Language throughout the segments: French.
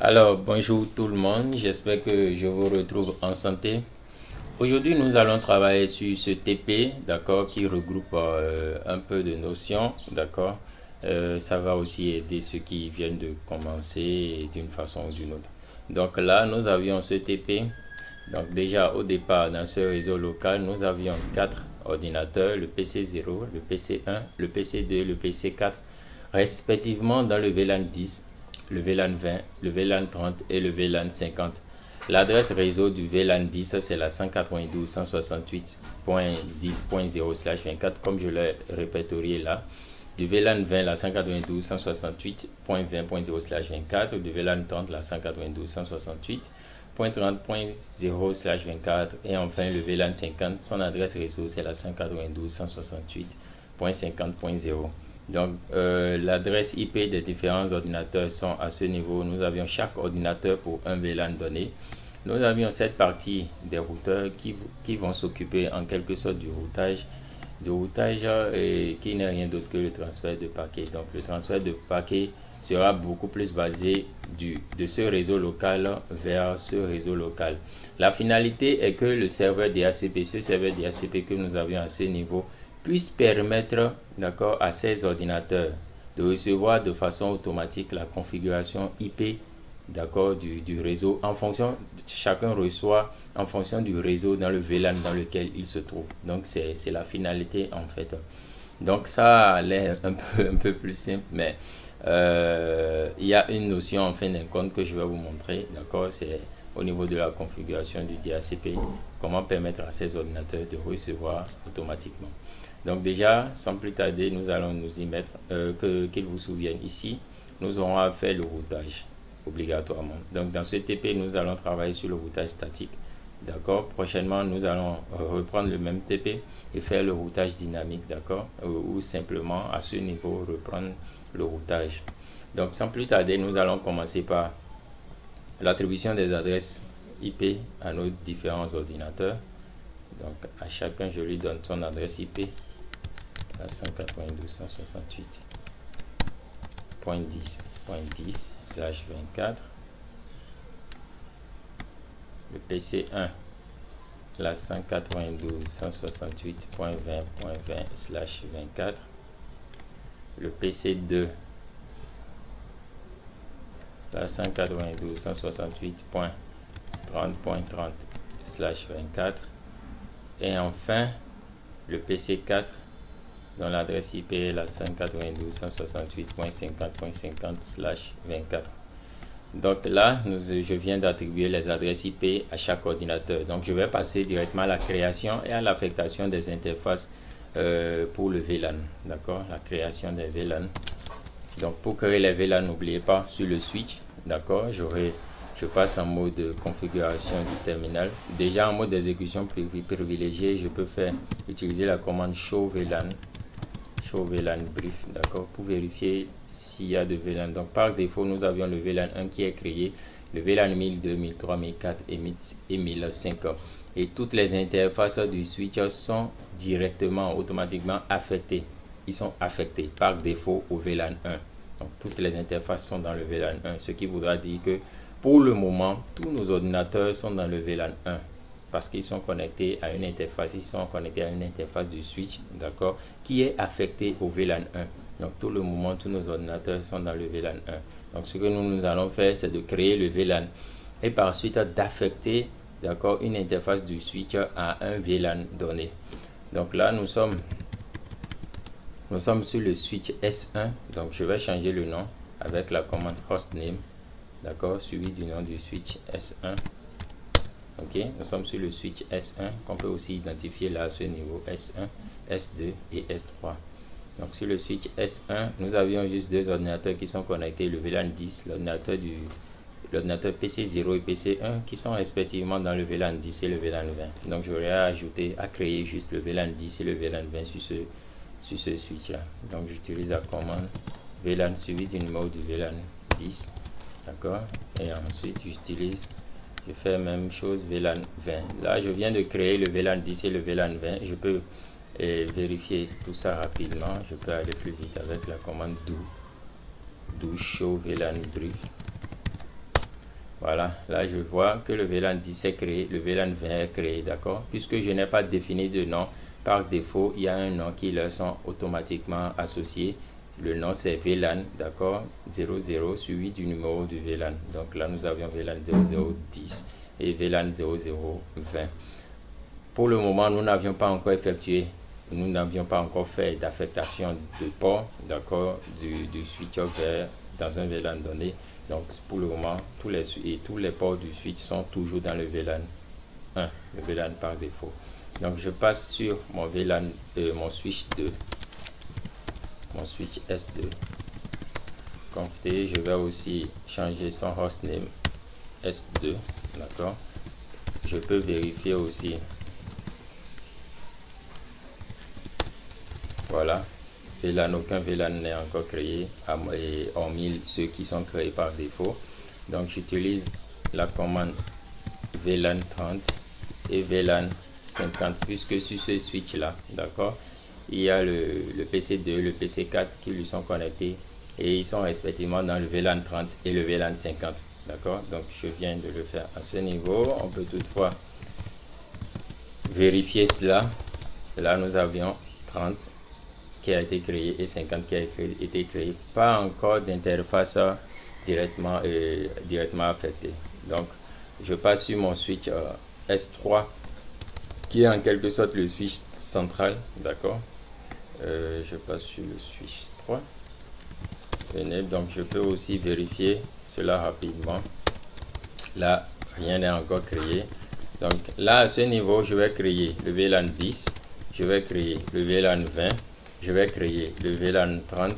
Alors, bonjour tout le monde, j'espère que je vous retrouve en santé. Aujourd'hui, nous allons travailler sur ce TP, d'accord, qui regroupe un peu de notions, d'accord. Ça va aussi aider ceux qui viennent de commencer d'une façon ou d'une autre. Donc là, nous avions ce TP. Donc déjà, au départ, dans ce réseau local, nous avions 4 ordinateurs, le PC0, le PC1, le PC2, le PC4, respectivement dans le VLAN 10, le VLAN 20, le VLAN 30 et le VLAN 50. L'adresse réseau du VLAN 10, c'est la 192.168.10.0/24, comme je l'ai répertorié là. Du VLAN 20, la 192.168.20.0/24. Du VLAN 30, la 192.168.30.0/24. Et enfin, le VLAN 50, son adresse réseau, c'est la 192.168.50.0. Donc, l'adresse IP des différents ordinateurs sont à ce niveau. Nous avions chaque ordinateur pour un VLAN donné. Nous avions cette partie des routeurs qui vont s'occuper en quelque sorte du routage qui n'est rien d'autre que le transfert de paquets. Donc, le transfert de paquets sera beaucoup plus basé de ce réseau local vers ce réseau local. La finalité est que le serveur DHCP, ce serveur DHCP que nous avions à ce niveau, puisse permettre, d'accord, à ces ordinateurs de recevoir de façon automatique la configuration IP, d'accord, du réseau en fonction, chacun reçoit en fonction du réseau dans le VLAN dans lequel il se trouve. Donc c'est la finalité en fait. Donc ça a l'air un peu plus simple, mais il y a une notion en fin de compte que je vais vous montrer, d'accord, c'est au niveau de la configuration du DHCP, comment permettre à ces ordinateurs de recevoir automatiquement. Donc déjà, sans plus tarder, nous allons nous y mettre, qu'ils vous souviennent ici, nous aurons à faire le routage obligatoirement. Donc dans ce TP, nous allons travailler sur le routage statique. D'accord. Prochainement, nous allons reprendre le même TP et faire le routage dynamique, d'accord, ou simplement à ce niveau reprendre le routage. Donc sans plus tarder, nous allons commencer par l'attribution des adresses IP à nos différents ordinateurs. Donc à chacun, je lui donne son adresse IP, la 192.168.10.10/24. Le PC1, la 192.168.20.20/24. Le PC2, la 192.168.30.30/24. Et enfin, le PC4, dont l'adresse IP est la 192.168.50.50/24. Donc là, je viens d'attribuer les adresses IP à chaque ordinateur. Donc je vais passer directement à la création et à l'affectation des interfaces pour le VLAN. D'accord, la création des VLAN. Donc pour créer les VLAN, n'oubliez pas sur le switch. D'accord, je passe en mode configuration du terminal. Déjà en mode d'exécution privilégié, je peux utiliser la commande show VLAN brief, d'accord, pour vérifier s'il y a de VLAN. Donc par défaut, nous avions le VLAN 1 qui est créé, le VLAN 1000, 2000, 3000, 4000 et 1005. Et toutes les interfaces du switch sont directement, automatiquement affectées. Ils sont affectés par défaut au VLAN 1. Donc toutes les interfaces sont dans le VLAN 1, ce qui voudra dire que pour le moment, tous nos ordinateurs sont dans le VLAN 1. Parce qu'ils sont connectés à une interface, du switch, d'accord, qui est affectée au VLAN 1. Donc, tout le moment, tous nos ordinateurs sont dans le VLAN 1. Donc, ce que nous allons faire, c'est de créer le VLAN et par suite d'affecter, d'accord, une interface du switch à un VLAN donné. Donc là, nous sommes sur le switch S1. Donc, je vais changer le nom avec la commande hostname, d'accord, suivi du nom du switch S1. Ok, nous sommes sur le switch S1 qu'on peut aussi identifier là à ce niveau, S1, S2 et S3. Donc sur le switch S1, nous avions juste deux ordinateurs qui sont connectés, le VLAN 10, l'ordinateur PC0 et PC1 qui sont respectivement dans le VLAN 10 et le VLAN 20. Donc j'aurais à créer juste le VLAN 10 et le VLAN 20 sur ce switch là. Donc j'utilise la commande VLAN suivi du numéro du VLAN 10, d'accord, et ensuite je fais la même chose VLAN 20. Là, je viens de créer le VLAN 10 et le VLAN 20. Je peux vérifier tout ça rapidement. Je peux aller plus vite avec la commande do show VLAN brief. Voilà, là je vois que le VLAN 10 est créé, le VLAN 20 est créé, d'accord. Puisque je n'ai pas défini de nom, par défaut, il y a un nom qui leur sont automatiquement associés. Le nom c'est VLAN, d'accord, 00 suivi du numéro du VLAN. Donc là nous avions VLAN 0010 et VLAN 0020. Pour le moment, nous n'avions pas encore effectué, nous n'avions pas encore fait d'affectation de port, d'accord, du switch vers dans un VLAN donné. Donc pour le moment, tous les ports du switch sont toujours dans le VLAN 1, le VLAN par défaut. Donc je passe sur mon VLAN, mon switch 2, mon switch S2. Conf-t, je vais aussi changer son hostname S2, d'accord. Je peux vérifier aussi. Voilà, VLAN, aucun VLAN n'est encore créé, hormis ceux qui sont créés par défaut. Donc j'utilise la commande VLAN 30 et VLAN 50, puisque sur ce switch là, d'accord, il y a le PC2, le PC4 qui lui sont connectés et ils sont respectivement dans le VLAN 30 et le VLAN 50, d'accord. Donc je viens de le faire à ce niveau. On peut toutefois vérifier cela. Là nous avions 30 qui a été créé et 50 qui a été créé, pas encore d'interface directement affectée. Donc je passe sur mon switch S3 qui est en quelque sorte le switch central, d'accord. Je passe sur le switch 3. Donc je peux aussi vérifier cela rapidement. Là rien n'est encore créé. Donc là à ce niveau je vais créer le VLAN 10, je vais créer le VLAN 20, je vais créer le VLAN 30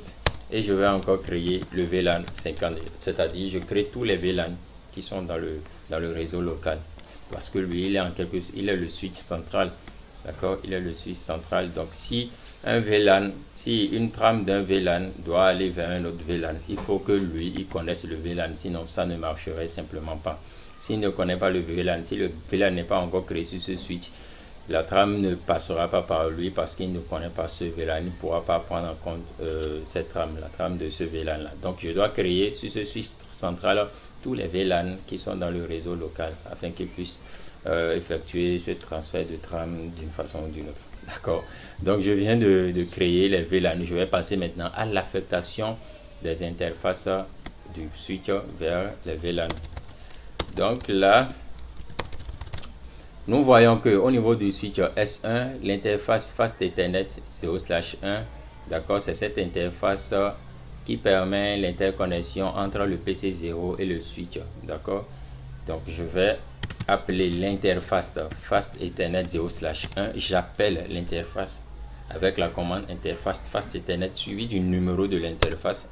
et je vais encore créer le VLAN 50. C'est-à-dire je crée tous les VLAN qui sont dans le réseau local. Parce que lui, il est le switch central. D'accord, il est le switch central. Donc si une trame d'un VLAN doit aller vers un autre VLAN, il faut que lui, il connaisse le VLAN. Sinon, ça ne marcherait simplement pas. S'il ne connaît pas le VLAN, si le VLAN n'est pas encore créé sur ce switch, la trame ne passera pas par lui parce qu'il ne connaît pas ce VLAN. Il ne pourra pas prendre en compte cette trame, la trame de ce VLAN là. Donc je dois créer sur ce switch central tous les VLAN qui sont dans le réseau local afin qu'ils puissent effectuer ce transfert de trame d'une façon ou d'une autre. D'accord. Donc je viens de créer les VLAN. Je vais passer maintenant à l'affectation des interfaces du switch vers les VLAN. Donc là, nous voyons que au niveau du switch S1, l'interface Fast Ethernet 0/1, d'accord, c'est cette interface qui permet l'interconnexion entre le PC0 et le switch, d'accord. Donc je vais appeler l'interface Fast Ethernet 0/1. J'appelle l'interface avec la commande interface Fast Ethernet suivi du numéro de l'interface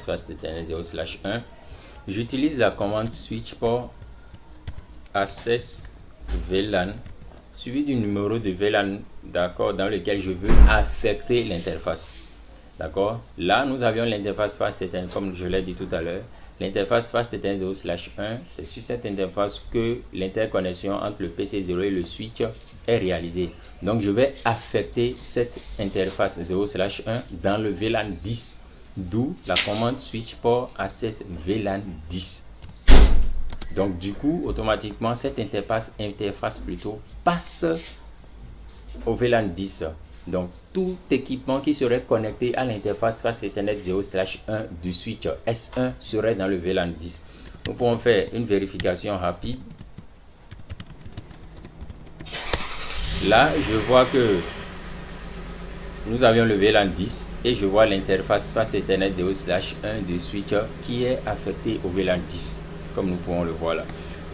Fast Ethernet 0/1. J'utilise la commande switch port access VLAN suivi du numéro de VLAN, d'accord, dans lequel je veux affecter l'interface. D'accord, là nous avions l'interface Fast Ethernet, comme je l'ai dit tout à l'heure. L'interface Fast Ethernet 0/1, c'est sur cette interface que l'interconnexion entre le PC0 et le switch est réalisée. Donc je vais affecter cette interface 0/1 dans le VLAN 10, d'où la commande switch port access VLAN 10. Donc du coup, automatiquement, cette interface plutôt passe au VLAN 10. Donc tout équipement qui serait connecté à l'interface Fast Ethernet 0/1 du switch S1 serait dans le VLAN 10. Nous pouvons faire une vérification rapide. Là, je vois que nous avions le VLAN 10 et je vois l'interface Fast Ethernet 0/1 du switch qui est affecté au VLAN 10. Comme nous pouvons le voir là.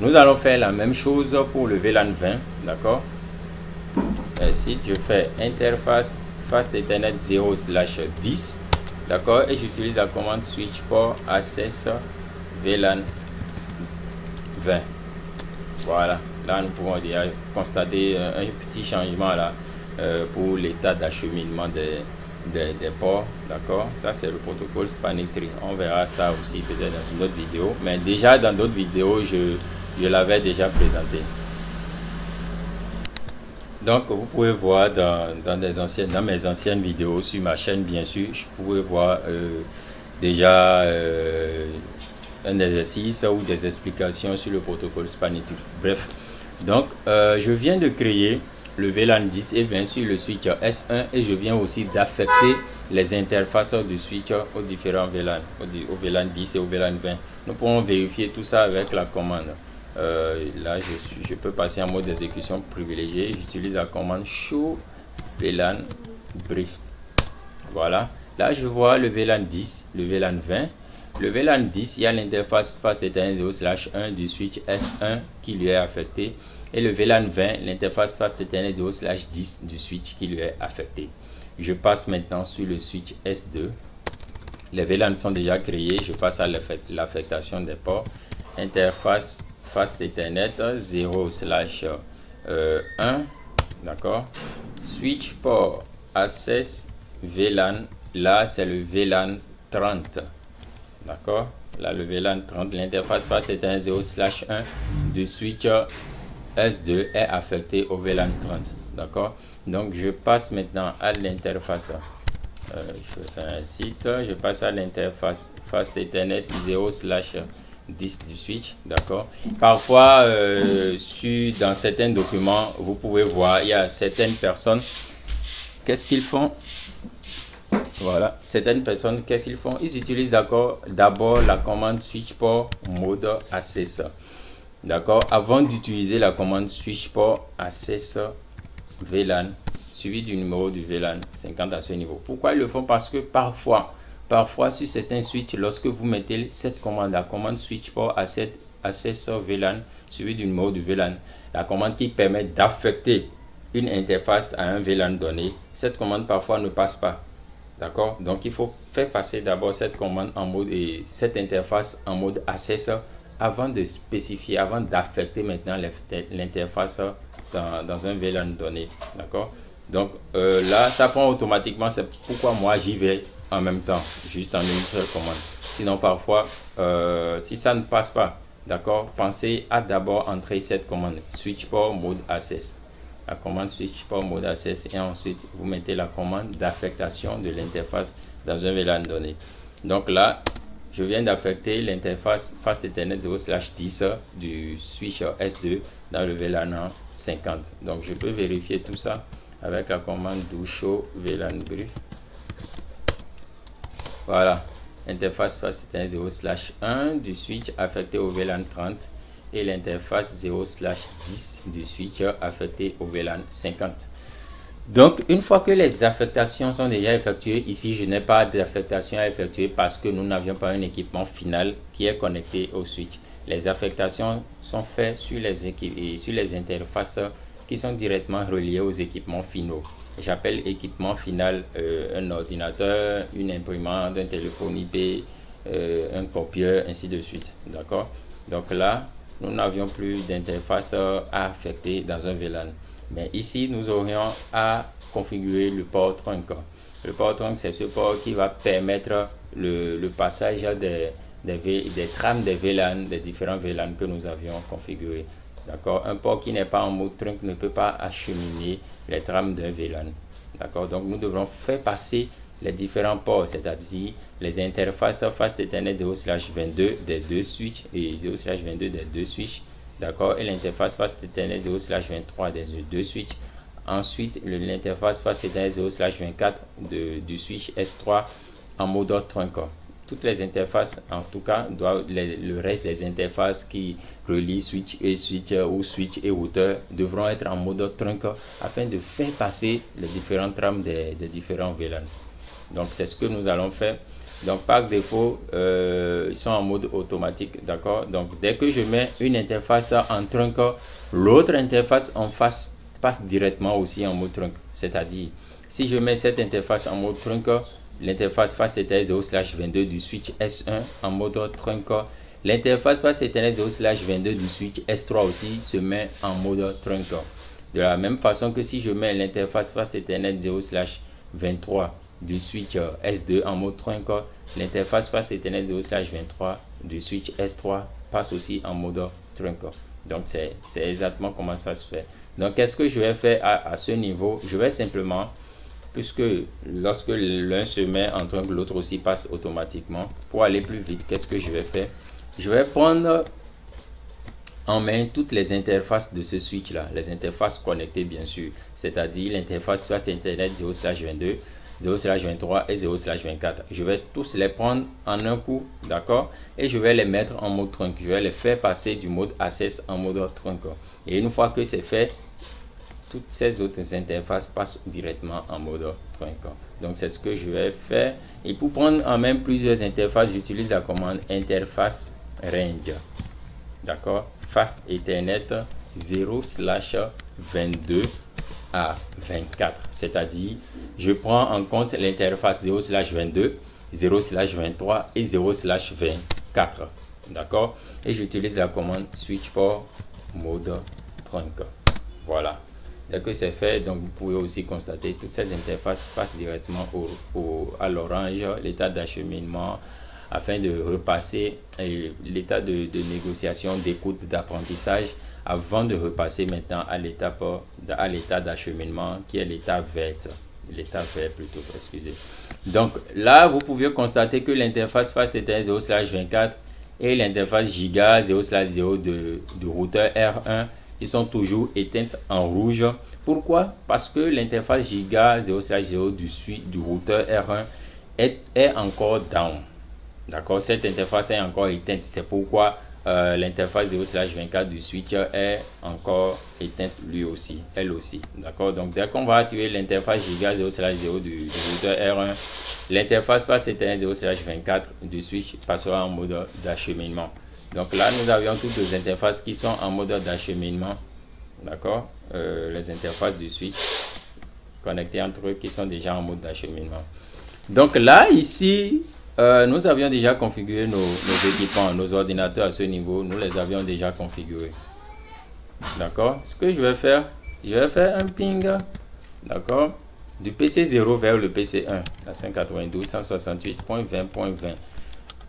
Nous allons faire la même chose pour le VLAN 20, d'accord. Ici, je fais interface Fast Ethernet 0/10, d'accord, et j'utilise la commande switch port access VLAN 20. Voilà, là nous pouvons déjà constater un petit changement là pour l'état d'acheminement des ports, d'accord. Ça c'est le protocole Spanning Tree. On verra ça aussi peut-être dans une autre vidéo, mais déjà dans d'autres vidéos je l'avais déjà présenté. Donc vous pouvez voir dans mes anciennes vidéos sur ma chaîne, bien sûr, je pouvais voir déjà un exercice ou des explications sur le protocole SPANetic. Bref, donc je viens de créer le VLAN 10 et bien sûr le switch S1 et je viens aussi d'affecter les interfaces du switch aux différents VLAN, au VLAN 10 et au VLAN 20. Nous pourrons vérifier tout ça avec la commande. Là, je peux passer en mode d'exécution privilégié. J'utilise la commande show VLAN brief. Voilà. Là, je vois le VLAN 10, le VLAN 20. Le VLAN 10, il y a l'interface fast Ethernet 0/1 du switch S1 qui lui est affecté. Et le VLAN 20, l'interface fast Ethernet 0/10 du switch qui lui est affecté. Je passe maintenant sur le switch S2. Les VLAN sont déjà créés. Je passe à l'affectation des ports. Interface fast Ethernet 0/1. D'accord. Switch port access VLAN. Là, c'est le VLAN 30. D'accord. Là, le VLAN 30, l'interface fast Ethernet 0/1 du switch S2 est affecté au VLAN 30. D'accord. Donc, je passe maintenant à l'interface. Je vais faire un site. Je passe à l'interface fast Ethernet 0/10 du switch. D'accord. Parfois, dans certains documents, vous pouvez voir, il y a certaines personnes. Qu'est-ce qu'ils font? Voilà, certaines personnes, qu'est-ce qu'ils font? Ils utilisent d'abord la commande switch port mode access. D'accord, avant d'utiliser la commande switch port access VLAN, suivi du numéro du VLAN 50 à ce niveau. Pourquoi ils le font? Parce que parfois sur certains switches, lorsque vous mettez cette commande, la commande switch port access VLAN, suivi du numéro du VLAN, la commande qui permet d'affecter une interface à un VLAN donné, cette commande parfois ne passe pas. D'accord, donc il faut faire passer d'abord cette commande en mode et cette interface en mode access avant de spécifier, avant d'affecter maintenant l'interface dans un VLAN donné. D'accord, donc là ça prend automatiquement. C'est pourquoi moi j'y vais en même temps, juste en une seule commande. Sinon parfois si ça ne passe pas, d'accord, pensez à d'abord entrer cette commande switch port mode access, la commande switch port mode access, et ensuite vous mettez la commande d'affectation de l'interface dans un VLAN donné. Donc là, je viens d'affecter l'interface fast Ethernet 0/10 du switch S2 dans le VLAN 50. Donc je peux vérifier tout ça avec la commande do show VLAN brief. Voilà, interface fast Ethernet 0/1 du switch affecté au VLAN 30 et l'interface 0/10 du switch affecté au VLAN 50. Donc, une fois que les affectations sont déjà effectuées, ici je n'ai pas d'affectation à effectuer parce que nous n'avions pas un équipement final qui est connecté au switch. Les affectations sont faites sur les interfaces qui sont directement reliées aux équipements finaux. J'appelle équipement final un ordinateur, une imprimante, un téléphone IP, un copieur, ainsi de suite. D'accord? Donc là, nous n'avions plus d'interface à affecter dans un VLAN. Mais ici, nous aurions à configurer le port trunk. Le port trunk, c'est ce port qui va permettre le passage des trames des VLAN, des différents VLAN que nous avions configurés. D'accord? Un port qui n'est pas en mode trunk ne peut pas acheminer les trames d'un VLAN. D'accord? Donc, nous devrons faire passer les différents ports, c'est-à-dire les interfaces fast Ethernet 0/22 des deux switches et 0/22 des deux switches, d'accord, et l'interface fast Ethernet 0/23 des deux switches. Ensuite, l'interface fast Ethernet 0/24 du switch S3 en mode trunk. Toutes les interfaces, en tout cas, le reste des interfaces qui relient switch et switch ou switch et routeur devront être en mode trunk afin de faire passer les différentes trames des différents VLAN. Donc c'est ce que nous allons faire. Donc par défaut, ils sont en mode automatique, d'accord. Donc dès que je mets une interface en trunk, l'autre interface en face passe directement aussi en mode trunk. C'est-à-dire, si je mets cette interface en mode trunk, l'interface fast Ethernet 0/22 du switch S1 en mode trunk, l'interface fast Ethernet 0/22 du switch S3 aussi se met en mode trunk. De la même façon que si je mets l'interface fast Ethernet 0/23 du switch S2 en mode trunk, l'interface fast Ethernet 0/23 du switch S3 passe aussi en mode trunk. Donc c'est exactement comment ça se fait. Donc qu'est-ce que je vais faire à ce niveau? Je vais simplement, puisque lorsque l'un se met en trunk, l'autre aussi passe automatiquement. Pour aller plus vite, qu'est-ce que je vais faire? je vais prendre en main toutes les interfaces de ce switch là, les interfaces connectées bien sûr, c'est-à-dire l'interface soit internet 0/22, 0/23 et 0/24. Je vais tous les prendre en un coup, d'accord, et je vais les mettre en mode trunk. Je vais les faire passer du mode access en mode trunk. Et une fois que c'est fait, toutes ces autres interfaces passent directement en mode trunk. Donc c'est ce que je vais faire. Et pour prendre en main plusieurs interfaces, j'utilise la commande interface range, d'accord, fast Ethernet 0/22 à 24, c'est-à-dire je prends en compte l'interface 0/22, 0/23 et 0/24, d'accord, et j'utilise la commande switch port mode trunk. Voilà, dès que c'est fait, donc vous pouvez aussi constater toutes ces interfaces passent directement à l'orange, l'état d'acheminement, afin de repasser l'état de négociation, d'écoute, d'apprentissage, avant de repasser maintenant à l'état d'acheminement qui est l'état vert, plutôt, excusez. Donc là, vous pouvez constater que l'interface fast Ethernet 0/24 et l'interface giga 0/0 du routeur R1, ils sont toujours éteintes en rouge. Pourquoi? Parce que l'interface giga 0/0 du routeur R1 est encore down. D'accord, cette interface est encore éteinte. C'est pourquoi l'interface 0/24 du switch est encore éteinte elle aussi. D'accord, donc dès qu'on va activer l'interface giga 0/0 du routeur R1, l'interface fast Ethernet 0/24 du switch passera en mode d'acheminement. Donc là, nous avions toutes les interfaces qui sont en mode d'acheminement. D'accord, les interfaces du switch connectées entre eux qui sont déjà en mode d'acheminement. Donc là, ici, nous avions déjà configuré nos équipements, nos ordinateurs à ce niveau. Nous les avions déjà configurés. D'accord. Ce que je vais faire un ping, d'accord, du PC 0 vers le PC 1, la 192.168.20.20.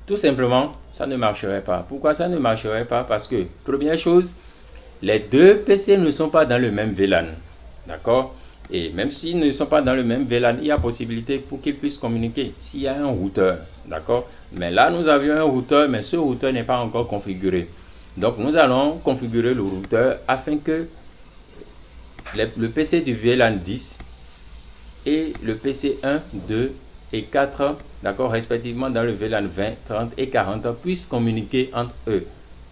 Tout simplement, ça ne marcherait pas. Pourquoi ça ne marcherait pas? Parce que, première chose, les deux PC ne sont pas dans le même VLAN. D'accord. Et même s'ils ne sont pas dans le même VLAN, il y a possibilité pour qu'ils puissent communiquer s'il y a un routeur. D'accord. Mais là, nous avions un routeur, mais ce routeur n'est pas encore configuré. Donc, nous allons configurer le routeur afin que le PC du VLAN 10 et le PC 1, 2 et 4, d'accord, respectivement dans le VLAN 20, 30 et 40, puissent communiquer entre eux.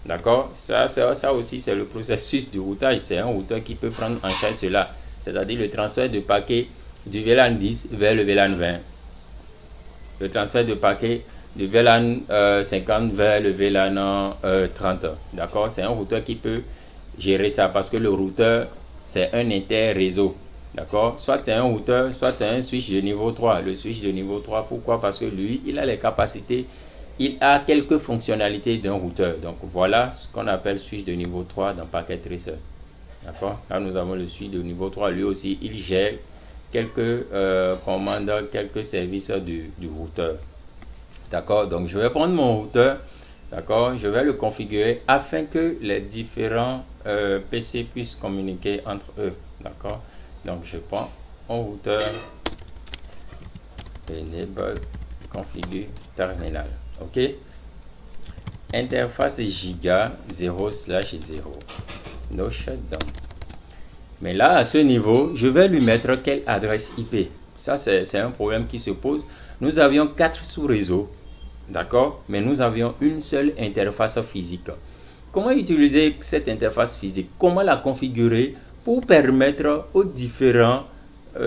D'accord. Ça aussi, c'est le processus du routage. C'est un routeur qui peut prendre en charge cela. C'est-à-dire le transfert de paquets du VLAN 10 vers le VLAN 20. Le transfert de paquets du VLAN 50 vers le VLAN 30. D'accord. C'est un routeur qui peut gérer ça parce que le routeur, c'est un inter-réseau. D'accord. Soit c'est un routeur, soit c'est un switch de niveau 3. Le switch de niveau 3, pourquoi? Parce que lui, il a les capacités, il a quelques fonctionnalités d'un routeur. Donc voilà ce qu'on appelle switch de niveau 3 dans Packet Tracer. D'accord. Là, nous avons le switch de niveau 3. Lui aussi, il gère quelques commandes, quelques services du routeur. D'accord. Donc, je vais prendre mon routeur. D'accord. Je vais le configurer afin que les différents PC puissent communiquer entre eux. D'accord. Donc, je prends mon routeur. Enable configure terminal. OK. Interface giga 0/0. No shutdown. Mais là, à ce niveau, je vais lui mettre quelle adresse IP? Ça, c'est un problème qui se pose. Nous avions 4 sous-réseaux, d'accord? Mais nous avions une seule interface physique. Comment utiliser cette interface physique? Comment la configurer pour permettre aux différents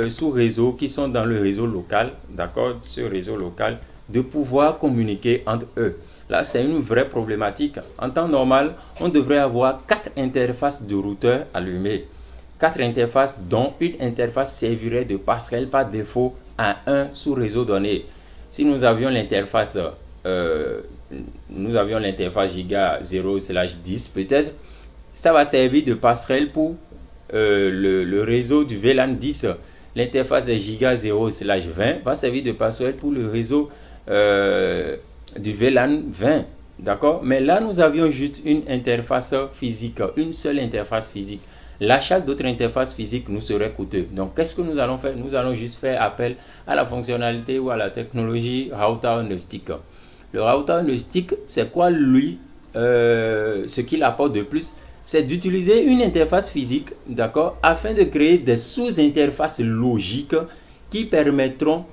sous-réseaux qui sont dans le réseau local, d'accord? Ce réseau local, de pouvoir communiquer entre eux. Là, c'est une vraie problématique. En temps normal, on devrait avoir 4 interfaces de routeurs allumées. 4 interfaces dont une interface servirait de passerelle par défaut à un sous-réseau donné. Si nous avions l'interface giga 0/10, peut-être, ça va servir de passerelle pour le réseau du VLAN 10. L'interface giga 0/20 va servir de passerelle pour le réseau du VLAN 20, d'accord. Mais là, nous avions juste une interface physique, une seule interface physique. L'achat d'autres interfaces physiques nous serait coûteux. Donc, qu'est-ce que nous allons faire? Nous allons juste faire appel à la fonctionnalité ou à la technologie router on a stick. Le router on a stick, c'est quoi lui? ce qu'il apporte de plus, c'est d'utiliser une interface physique, d'accord, afin de créer des sous-interfaces logiques qui permettront,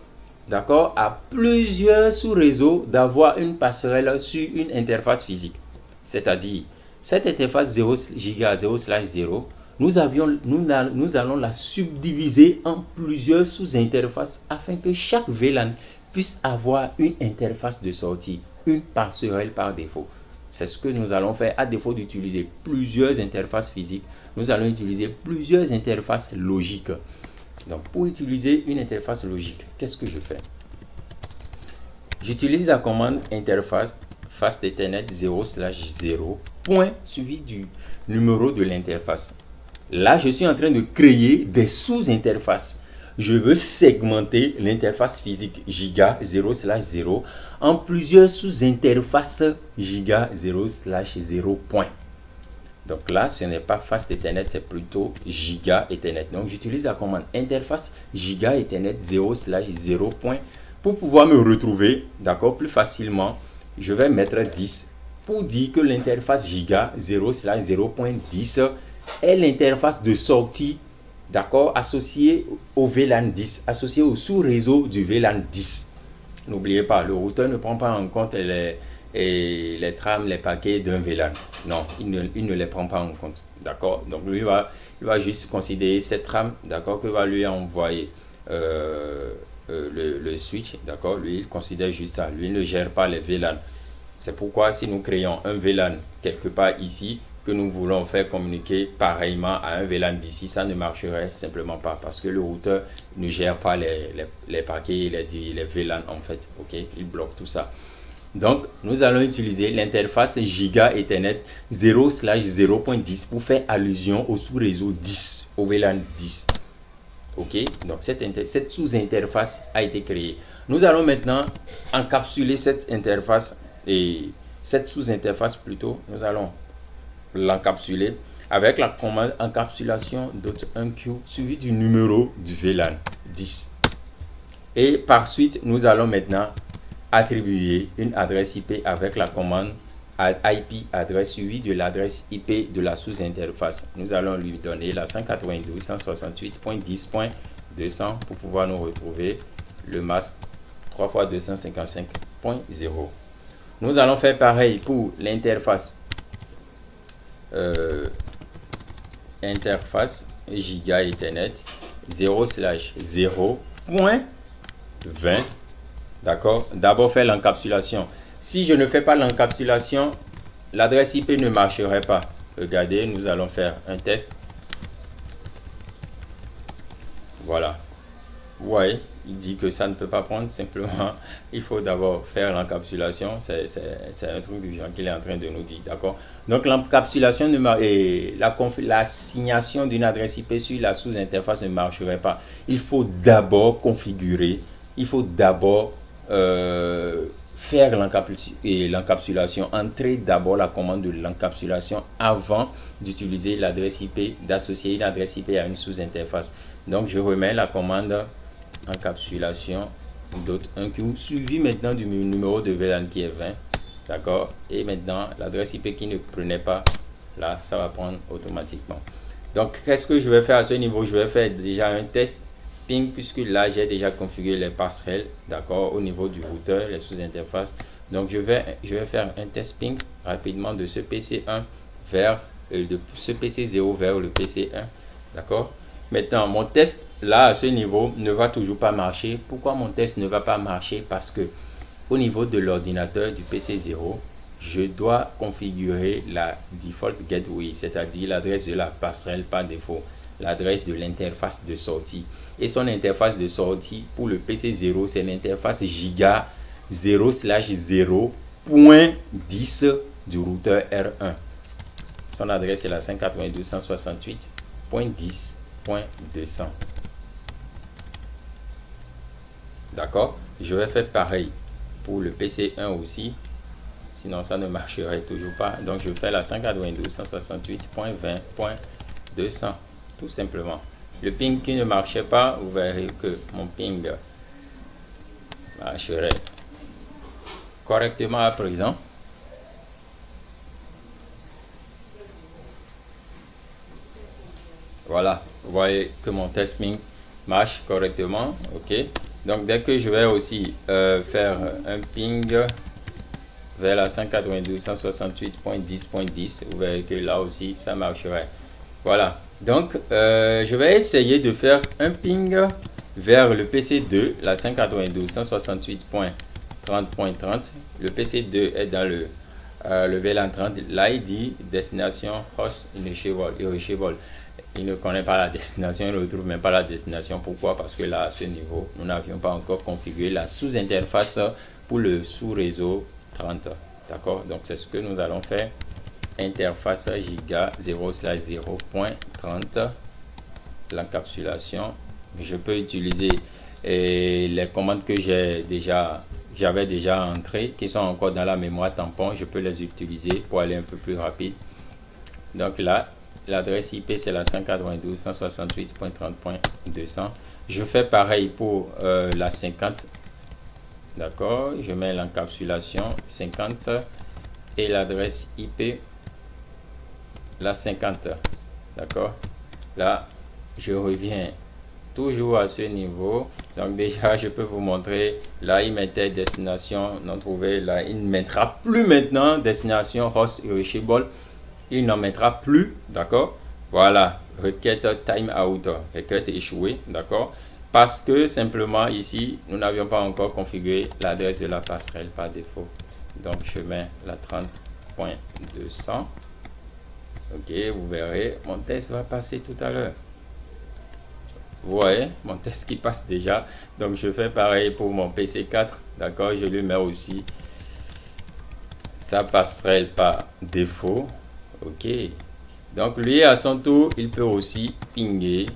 d'accord, à plusieurs sous-réseaux d'avoir une passerelle sur une interface physique. C'est-à-dire, cette interface 0 giga 0/0, nous allons la subdiviser en plusieurs sous-interfaces afin que chaque VLAN puisse avoir une interface de sortie, une passerelle par défaut. C'est ce que nous allons faire. À défaut d'utiliser plusieurs interfaces physiques, nous allons utiliser plusieurs interfaces logiques. Donc, pour utiliser une interface logique, qu'est-ce que je fais? J'utilise la commande interface fast Ethernet 0/0 point suivi du numéro de l'interface. Là, je suis en train de créer des sous-interfaces. Je veux segmenter l'interface physique giga 0/0 en plusieurs sous-interfaces giga 0/0 point. Donc là, ce n'est pas fast Ethernet, c'est plutôt giga Ethernet. Donc j'utilise la commande interface giga Ethernet 0/0 point pour pouvoir me retrouver, d'accord, plus facilement. Je vais mettre 10 pour dire que l'interface giga 0/0.10 est l'interface de sortie, d'accord, associée au VLAN 10, associée au sous-réseau du VLAN 10. N'oubliez pas, le routeur ne prend pas en compte les trames, les paquets d'un VLAN. Non, il ne les prend pas en compte, d'accord. Donc lui il va juste considérer cette trame, d'accord, que va lui envoyer le switch, d'accord. Lui, il considère juste ça. Lui, il ne gère pas les VLAN. C'est pourquoi si nous créons un VLAN quelque part ici, que nous voulons faire communiquer pareillement à un VLAN d'ici, ça ne marcherait simplement pas parce que le routeur ne gère pas les paquets, les VLAN en fait. Ok, il bloque tout ça. Donc, nous allons utiliser l'interface giga Ethernet 0/0.10 pour faire allusion au sous-réseau 10, au VLAN 10. Ok, donc cette sous-interface a été créée. Nous allons maintenant encapsuler cette interface et cette sous-interface plutôt. Nous allons l'encapsuler avec la commande encapsulation .1q suivi du numéro du VLAN 10. Et par suite, nous allons maintenant attribuer une adresse IP avec la commande IP adresse suivie de l'adresse IP de la sous-interface. Nous allons lui donner la 192.168.10.200 pour pouvoir nous retrouver le masque 3x255.0. Nous allons faire pareil pour l'interface interface giga Ethernet 0/0.20. D'accord, d'abord faire l'encapsulation. Si je ne fais pas l'encapsulation, l'adresse IP ne marcherait pas. Regardez, nous allons faire un test. Voilà. Vous voyez, il dit que ça ne peut pas prendre. Simplement, il faut d'abord faire l'encapsulation. C'est un truc du genre qu'il est en train de nous dire. D'accord. Donc, l'encapsulation et l'assignation d'une adresse IP sur la sous-interface ne marcherait pas. Il faut d'abord configurer. Il faut d'abord faire l'encapsulation, entrer d'abord la commande de l'encapsulation avant d'utiliser l'adresse IP, d'associer une adresse IP à une sous-interface. Donc je remets la commande encapsulation .1q suivi maintenant du numéro de VLAN qui est 20, d'accord, et maintenant l'adresse IP qui ne prenait pas, là ça va prendre automatiquement. Donc qu'est-ce que je vais faire à ce niveau? Je vais faire déjà un test ping, puisque là j'ai déjà configuré les passerelles, d'accord, au niveau du routeur, les sous-interfaces. Donc je vais faire un test ping rapidement de ce PC1 vers de ce PC0 vers le PC1, d'accord. Maintenant mon test là à ce niveau ne va toujours pas marcher. Pourquoi mon test ne va pas marcher? Parce que au niveau de l'ordinateur du PC0, je dois configurer la default gateway, c'est-à-dire l'adresse de la passerelle par défaut, l'adresse de l'interface de sortie. Et son interface de sortie pour le PC0, c'est l'interface giga 0/0.10 du routeur R1. Son adresse est la 192.168.10.200. D'accord? Je vais faire pareil pour le PC1 aussi. Sinon, ça ne marcherait toujours pas. Donc, je fais la 192.168.20.200. Tout simplement. Le ping qui ne marchait pas, vous verrez que mon ping marcherait correctement à présent. Voilà, vous voyez que mon test ping marche correctement. Ok, donc dès que je vais aussi faire un ping vers la 192.168.10.10, vous verrez que là aussi ça marcherait. Voilà, donc je vais essayer de faire un ping vers le PC2, la 192.168.30.30. Le PC2 est dans le VLAN 30. Là, il dit destination host irreachable. Il ne connaît pas la destination, il ne retrouve même pas la destination. Pourquoi? Parce que là, à ce niveau, nous n'avions pas encore configuré la sous-interface pour le sous-réseau 30. D'accord? Donc, c'est ce que nous allons faire. Interface giga 0/0.30. L'encapsulation. Je peux utiliser les commandes que j'avais déjà entrées, qui sont encore dans la mémoire tampon. Je peux les utiliser pour aller un peu plus rapide. Donc là, l'adresse IP c'est la 192.168.30.200. Je fais pareil pour la 50. D'accord, je mets l'encapsulation 50 et l'adresse IP la 50. D'accord, là je reviens toujours à ce niveau. Donc déjà je peux vous montrer, là il mettait destination non trouvée, là il ne mettra plus maintenant destination host irreachable, il n'en mettra plus. D'accord, voilà, requête timeout, requête échouée. D'accord, parce que simplement ici nous n'avions pas encore configuré l'adresse de la passerelle par défaut. Donc je mets la 30.200. ok, vous verrez mon test va passer tout à l'heure. Vous voyez mon test qui passe déjà. Donc je fais pareil pour mon PC4. D'accord, je lui mets aussi sa passerelle par défaut. Ok, donc lui à son tour il peut aussi pinguer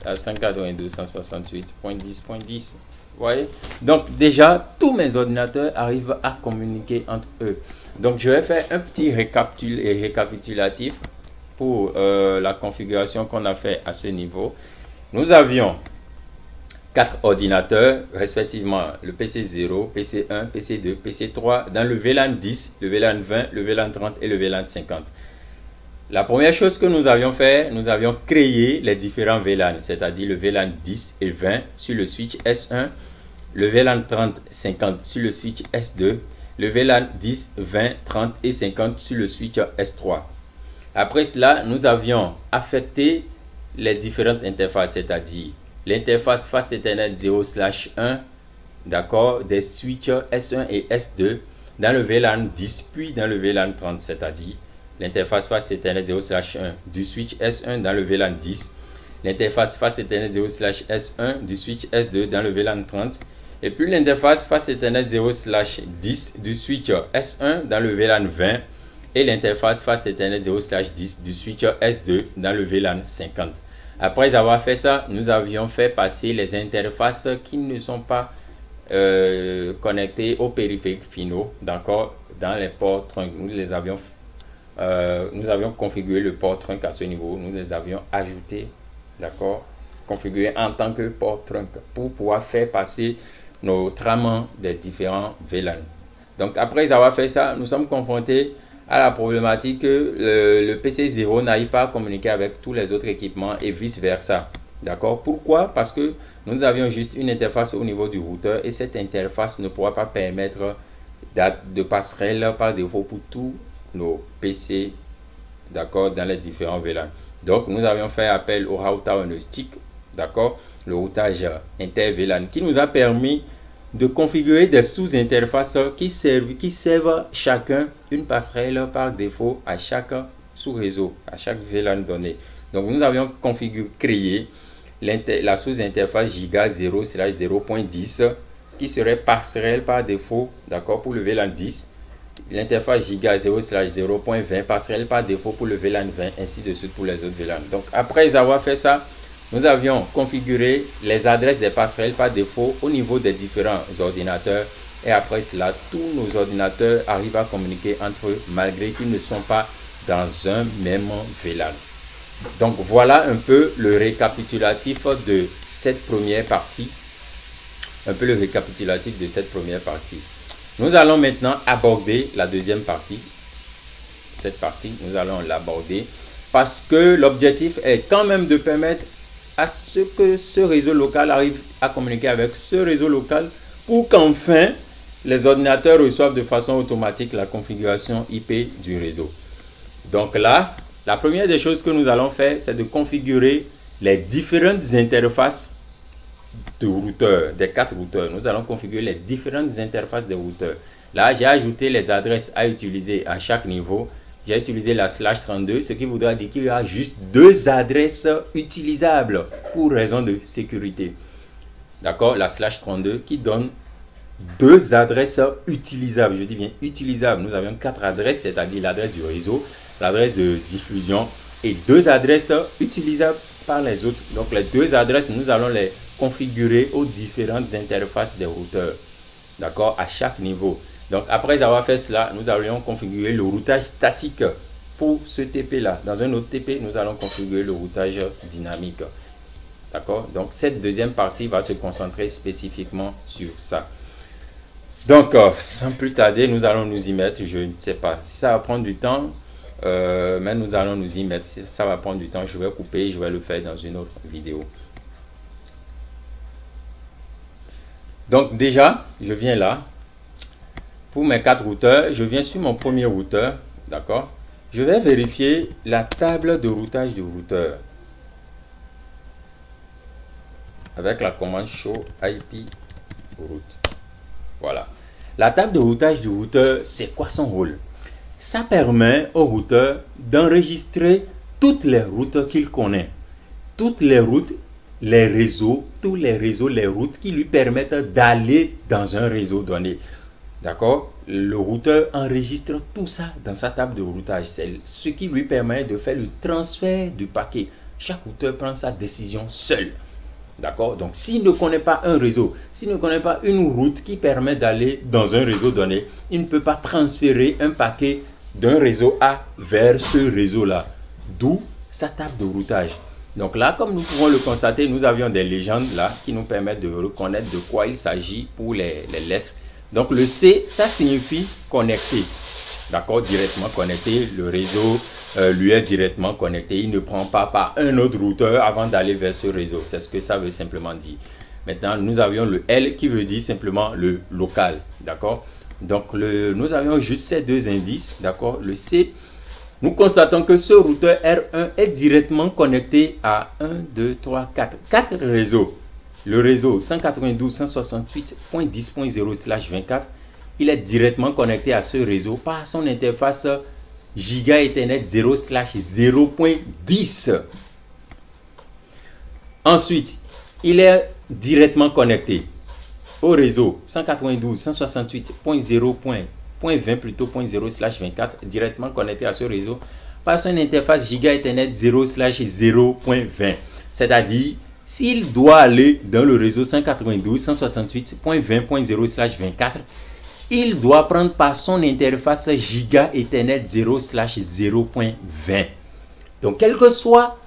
à 192.168.10.10. vous voyez, donc déjà tous mes ordinateurs arrivent à communiquer entre eux. Donc je vais faire un petit récapitulatif pour la configuration qu'on a fait à ce niveau. Nous avions 4 ordinateurs, respectivement le PC0, PC1, PC2, PC3, dans le VLAN 10, le VLAN 20, le VLAN 30 et le VLAN 50. La première chose que nous avions fait, nous avions créé les différents VLAN, c'est-à-dire le VLAN 10 et 20 sur le switch S1, le VLAN 30, 50 sur le switch S2, le VLAN 10, 20, 30 et 50 sur le switch S3. Après cela, nous avions affecté les différentes interfaces, c'est-à-dire l'interface Fast Ethernet 0/1, d'accord, des switches S1 et S2 dans le VLAN 10, puis dans le VLAN 30, c'est-à-dire l'interface Fast Ethernet 0/1 du switch S1 dans le VLAN 10, l'interface Fast Ethernet 0/S1 du switch S2 dans le VLAN 30, et puis l'interface Fast Ethernet 0/10 du switch S1 dans le VLAN 20, et l'interface Fast Ethernet 0/10 du switch S2 dans le VLAN 50. Après avoir fait ça, nous avions fait passer les interfaces qui ne sont pas connectées aux périphériques finaux, d'accord, dans les ports trunk. Nous avions configuré le port trunk à ce niveau, nous les avions ajoutés, d'accord, configuré en tant que port trunk pour pouvoir faire passer nos tramants des différents VLAN. Donc après avoir fait ça, nous sommes confrontés à la problématique que le PC0 n'arrive pas à communiquer avec tous les autres équipements et vice versa. D'accord? Pourquoi? Parce que nous avions juste une interface au niveau du routeur et cette interface ne pourra pas permettre de passerelle par défaut pour tous nos PC, d'accord, dans les différents VLAN. Donc nous avions fait appel au router on stick, d'accord, le routage inter-VLAN qui nous a permis de configurer des sous-interfaces qui servent chacun une passerelle par défaut à chaque sous-réseau, à chaque VLAN donné. Donc nous avions créé la sous-interface giga 0/0.10 qui serait passerelle par défaut, d'accord, pour le VLAN 10. L'interface giga 0/0.20 passerelle par défaut pour le VLAN 20, ainsi de suite pour les autres VLAN. Donc après avoir fait ça, nous avions configuré les adresses des passerelles par défaut au niveau des différents ordinateurs. Et après cela, tous nos ordinateurs arrivent à communiquer entre eux malgré qu'ils ne sont pas dans un même VLAN. Donc voilà un peu le récapitulatif de cette première partie. Nous allons maintenant aborder la deuxième partie. Cette partie, nous allons l'aborder. parce que l'objectif est quand même de permettre à ce que ce réseau local arrive à communiquer avec ce réseau local pour qu'enfin les ordinateurs reçoivent de façon automatique la configuration IP du réseau. Donc là, la première des choses que nous allons faire, c'est de configurer les différentes interfaces de routeurs, des 4 routeurs. Nous allons configurer les différentes interfaces des routeurs. Là, j'ai ajouté les adresses à utiliser à chaque niveau. J'ai utilisé la /32, ce qui voudra dire qu'il y a juste 2 adresses utilisables pour raison de sécurité. D'accord, la /32 qui donne 2 adresses utilisables. Je dis bien utilisables. Nous avions 4 adresses, c'est-à-dire l'adresse du réseau, l'adresse de diffusion et 2 adresses utilisables par les autres. Donc les 2 adresses, nous allons les configurer aux différentes interfaces des routeurs. D'accord, à chaque niveau. Donc après avoir fait cela, nous allons configurer le routage statique pour ce TP là. Dans un autre TP, nous allons configurer le routage dynamique. D'accord, donc cette deuxième partie va se concentrer spécifiquement sur ça. Donc sans plus tarder, nous allons nous y mettre. Je ne sais pas si ça va prendre du temps, mais nous allons nous y mettre. Si ça va prendre du temps, je vais couper, je vais le faire dans une autre vidéo. Donc déjà, je viens là. Pour mes 4 routeurs, je viens sur mon premier routeur. D'accord. Je vais vérifier la table de routage du routeur avec la commande show IP route. Voilà. La table de routage du routeur, c'est quoi son rôle? Ça permet au routeur d'enregistrer toutes les routes qu'il connaît. Toutes les routes, les réseaux, tous les réseaux, les routes qui lui permettent d'aller dans un réseau donné. D'accord? Le routeur enregistre tout ça dans sa table de routage. C'est ce qui lui permet de faire le transfert du paquet. Chaque routeur prend sa décision seul. D'accord? Donc, s'il ne connaît pas un réseau, s'il ne connaît pas une route qui permet d'aller dans un réseau donné, il ne peut pas transférer un paquet d'un réseau A vers ce réseau-là. D'où sa table de routage. Donc là, comme nous pouvons le constater, nous avions des légendes là qui nous permettent de reconnaître de quoi il s'agit pour les lettres. Donc le C, ça signifie connecté. D'accord, directement connecté. Le réseau lui est directement connecté. Il ne prend pas par un autre routeur avant d'aller vers ce réseau. C'est ce que ça veut simplement dire. Maintenant, nous avions le L qui veut dire simplement le local. D'accord. Donc nous avions juste ces 2 indices. D'accord. Le C, nous constatons que ce routeur R1 est directement connecté à 1, 2, 3, 4 réseaux. Le réseau 192.168.10.0/24, il est directement connecté à ce réseau par son interface Giga Ethernet 0/0.10. Ensuite, il est directement connecté au réseau 192.168.0.20/24, directement connecté à ce réseau par son interface Giga Ethernet 0/0.20. C'est-à-dire, s'il doit aller dans le réseau 192.168.20.0/24, il doit prendre par son interface Giga Ethernet 0/0.20. Donc, quel que soit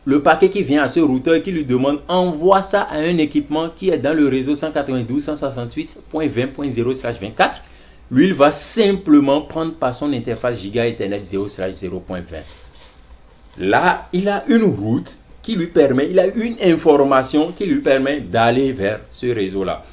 le paquet qui vient à ce routeur qui lui demande, envoie ça à un équipement qui est dans le réseau 192.168.20.0/24, lui, il va simplement prendre par son interface Giga Ethernet 0/0.20. Là, il a une route qui lui permet, il a une information qui lui permet d'aller vers ce réseau-là.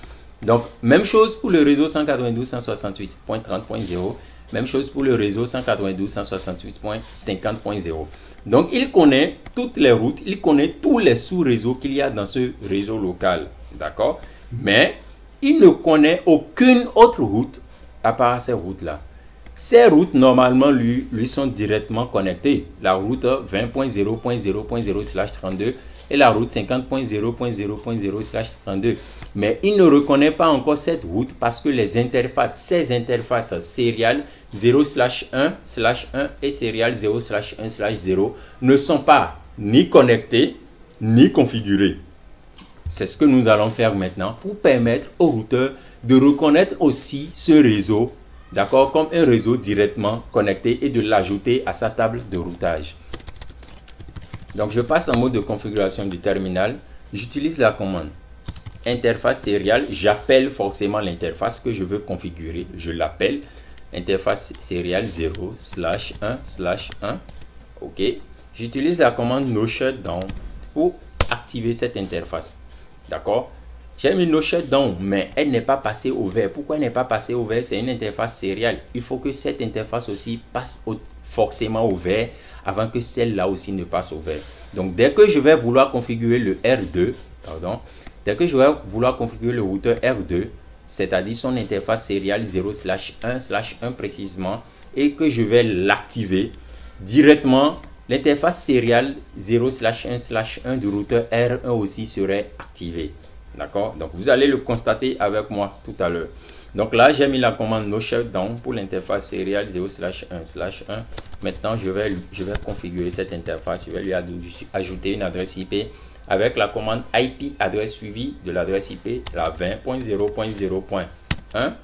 Donc, même chose pour le réseau 192.168.30.0, même chose pour le réseau 192.168.50.0. Donc, il connaît toutes les routes, il connaît tous les sous-réseaux qu'il y a dans ce réseau local. D'accord? Mais, il ne connaît aucune autre route à part ces routes-là. Ces routes, normalement, lui sont directement connectées. La route 20.0.0.0/32 et la route 50.0.0.0/32. Mais il ne reconnaît pas encore cette route parce que les interfaces, ces interfaces sériales 0/1/1 et sériales 0/1/0 ne sont pas ni connectées ni configurées. C'est ce que nous allons faire maintenant pour permettre au routeur de reconnaître aussi ce réseau, d'accord, comme un réseau directement connecté et de l'ajouter à sa table de routage. Donc, je passe en mode de configuration du terminal. J'utilise la commande interface sériale. J'appelle forcément l'interface que je veux configurer. Je l'appelle interface sériale 0/1/1. OK. j'utilise la commande no shutdown pour activer cette interface. D'accord? J'ai mis no shutdown, mais elle n'est pas passée au vert. Pourquoi elle n'est pas passée au vert? C'est une interface sérielle. Il faut que cette interface aussi passe forcément au vert avant que celle-là aussi ne passe au vert. Donc, dès que je vais vouloir configurer le R2, dès que je vais vouloir configurer le routeur R2, c'est-à-dire son interface sérielle 0/1/1 précisément, et que je vais l'activer directement, l'interface sérielle 0/1/1 du routeur R1 aussi serait activée. D'accord? Donc, vous allez le constater avec moi tout à l'heure. Donc là, j'ai mis la commande no shutdown pour l'interface sérielle 0/1/1. Maintenant, je vais configurer cette interface. Je vais lui ajouter une adresse IP avec la commande IP adresse suivie de l'adresse IP, la 20.0.0.1.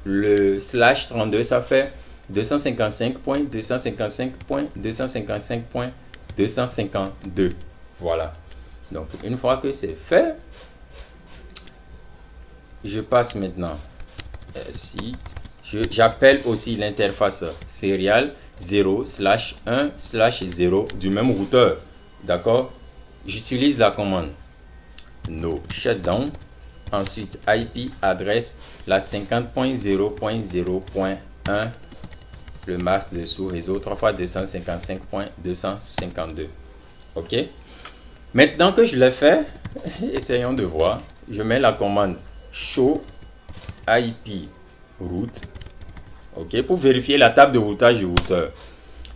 Le /32, ça fait 255.255.255.252. Voilà. Donc, une fois que c'est fait, je passe maintenant site. J'appelle aussi l'interface sérielle 0/1/0 du même routeur. D'accord? J'utilise la commande no shutdown. Ensuite, IP adresse la 50.0.0.1. Le masque de sous-réseau 3 fois 255.252. OK? Maintenant que je l'ai fait, essayons de voir. Je mets la commande show IP route, ok, pour vérifier la table de routage du routeur.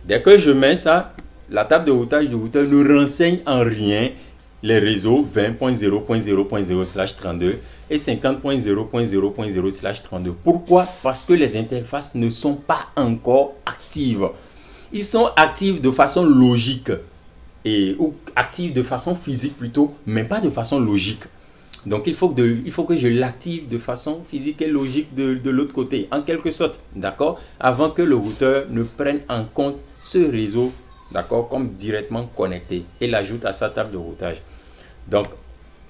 Dès que je mets ça, la table de routage du routeur ne renseigne en rien les réseaux 20.0.0.0/32 et 50.0.0.0/32. Pourquoi? Parce que les interfaces ne sont pas encore actives. Ils sont actifs de façon logique ou actifs de façon physique plutôt, mais pas de façon logique. Donc, il faut que je l'active de façon physique et logique de l'autre côté, en quelque sorte, d'accord, avant que le routeur ne prenne en compte ce réseau, d'accord, comme directement connecté et l'ajoute à sa table de routage. Donc,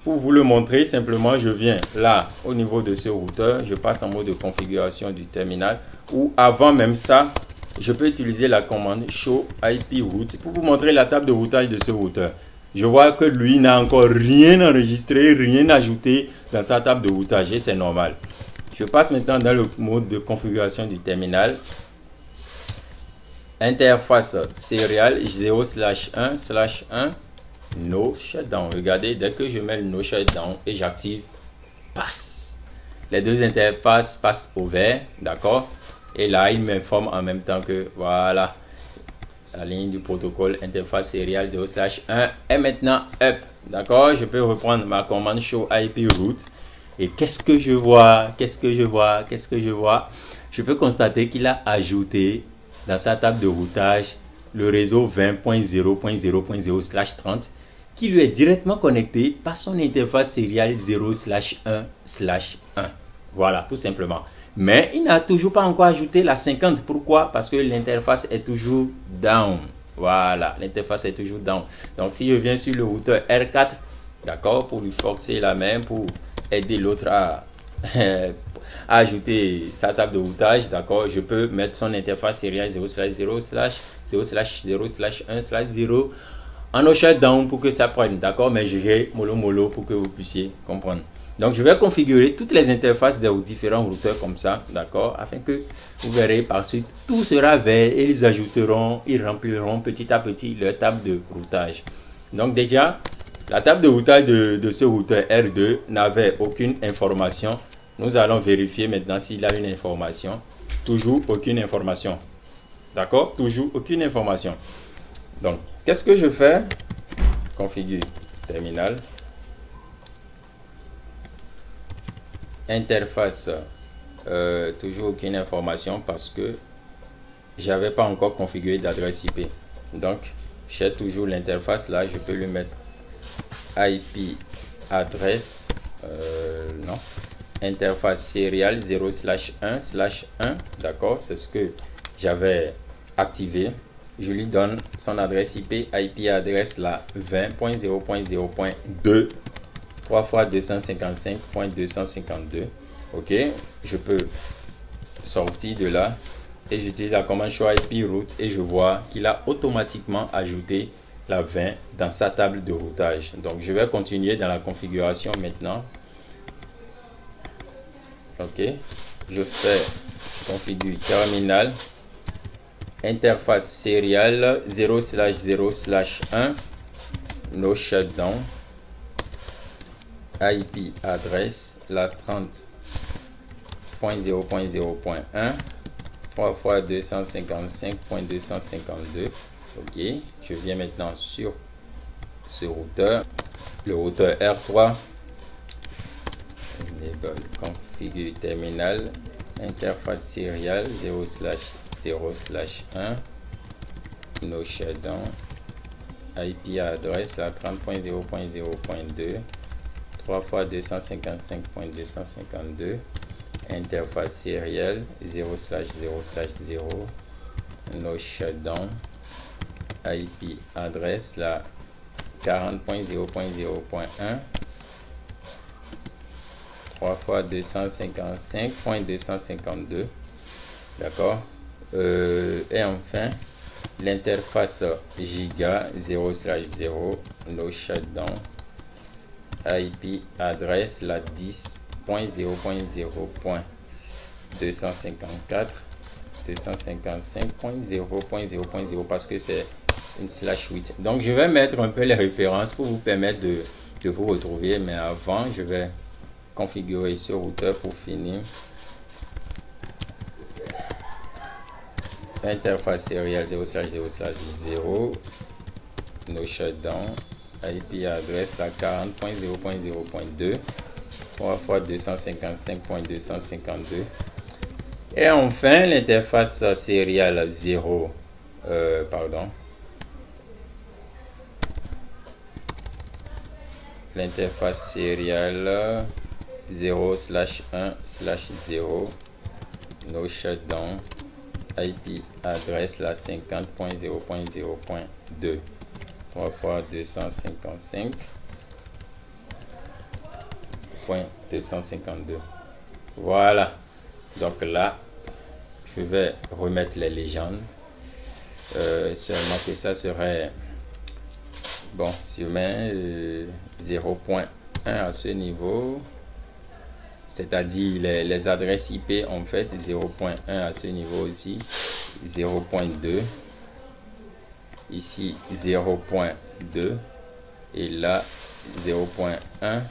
pour vous le montrer, simplement, je viens là, au niveau de ce routeur, je passe en mode de configuration du terminal, ou avant même ça, je peux utiliser la commande show IP route pour vous montrer la table de routage de ce routeur. Je vois que lui n'a encore rien enregistré, rien ajouté dans sa table de routage et c'est normal. Je passe maintenant dans le mode de configuration du terminal. Interface sérielle 0/1/1 no shutdown. Regardez, dès que je mets le no shutdown et j'active, passe. Les deux interfaces passent au vert, d'accord? Et là, il m'informe en même temps que voilà. La ligne du protocole interface sérielle 0/1 est maintenant up. D'accord? Je peux reprendre ma commande show IP route. Et qu'est-ce que je vois? Je peux constater qu'il a ajouté dans sa table de routage le réseau 20.0.0.0/30 qui lui est directement connecté par son interface sérielle 0/1/1. Voilà, tout simplement. Mais il n'a toujours pas encore ajouté la 50. Pourquoi? Parce que l'interface est toujours down. Voilà, l'interface est toujours down. Donc, si je viens sur le routeur R4, d'accord, pour lui forcer la main, pour aider l'autre à ajouter sa table de routage, d'accord, je peux mettre son interface sérielle 0/0/0/1/0 en no shutdown pour que ça prenne, d'accord, mais je vais mollo pour que vous puissiez comprendre. Donc, je vais configurer toutes les interfaces des différents routeurs comme ça, d'accord, afin que vous verrez par suite, tout sera vert et ils rempliront petit à petit leur table de routage. Donc, déjà, la table de routage de ce routeur R2 n'avait aucune information. Nous allons vérifier maintenant s'il a une information. Toujours aucune information. D'accord? Toujours aucune information. Donc, qu'est-ce que je fais? Configure terminal. Interface, toujours aucune information parce que j'avais pas encore configuré d'adresse IP. Donc, j'ai toujours l'interface là. Je peux lui mettre IP adresse, non, interface sérielle 0/1/1. D'accord, c'est ce que j'avais activé. Je lui donne son adresse IP adresse là 20.0.0.2 3 fois 255.252. Ok, je peux sortir de là et j'utilise la commande show IP route et je vois qu'il a automatiquement ajouté la 20 dans sa table de routage. Donc je vais continuer dans la configuration maintenant. Ok, je fais configure terminal, interface serial 0/0/1, no shutdown, IP adresse la 30.0.0.1 3 fois 255.252. ok, je viens maintenant sur ce routeur, le routeur R3, enable configure terminal, interface serial 0/0/1, no shutdown, IP adresse la 30.0.0.2 3 fois 255.252, interface serial 0/0/0, no shutdown, IP adresse la 40.0.0.1 3 fois 255.252. d'accord, et enfin l'interface giga 0/0, no shutdown, IP adresse la 10.0.0.255.0.0.0 parce que c'est une /8. Donc je vais mettre un peu les références pour vous permettre de vous retrouver, mais avant je vais configurer ce routeur pour finir. Interface serial 0/0/0, no shutdown, IP adresse la 40.0.0.2 3 fois 255.252, et enfin l'interface serial 0, l'interface serial 0/1/0, no shutdown, IP adresse la 50.0.0.2 3 fois 255.252. Voilà, donc là je vais remettre les légendes, seulement que ça serait bon. Si je mets 0.1 à ce niveau, c'est-à-dire les adresses IP en fait 0.1 à ce niveau aussi, 0.2 ici, 0.2 et là 0.1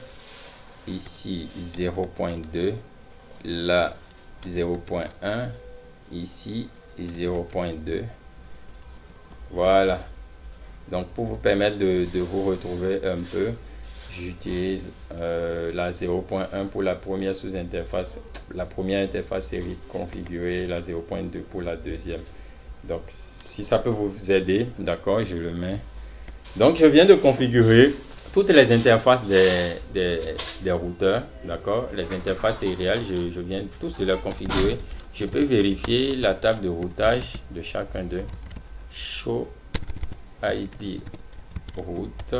ici, 0.2 là, 0.1 ici, 0.2. voilà, donc pour vous permettre de vous retrouver un peu, j'utilise la 0.1 pour la première sous-interface, la première interface série configurée, la 0.2 pour la deuxième. Donc si ça peut vous aider, d'accord, je le mets. Donc je viens de configurer toutes les interfaces des routeurs, d'accord, les interfaces sériales, je viens tous de les configurer. Je peux vérifier la table de routage de chacun d'eux. Show IP route.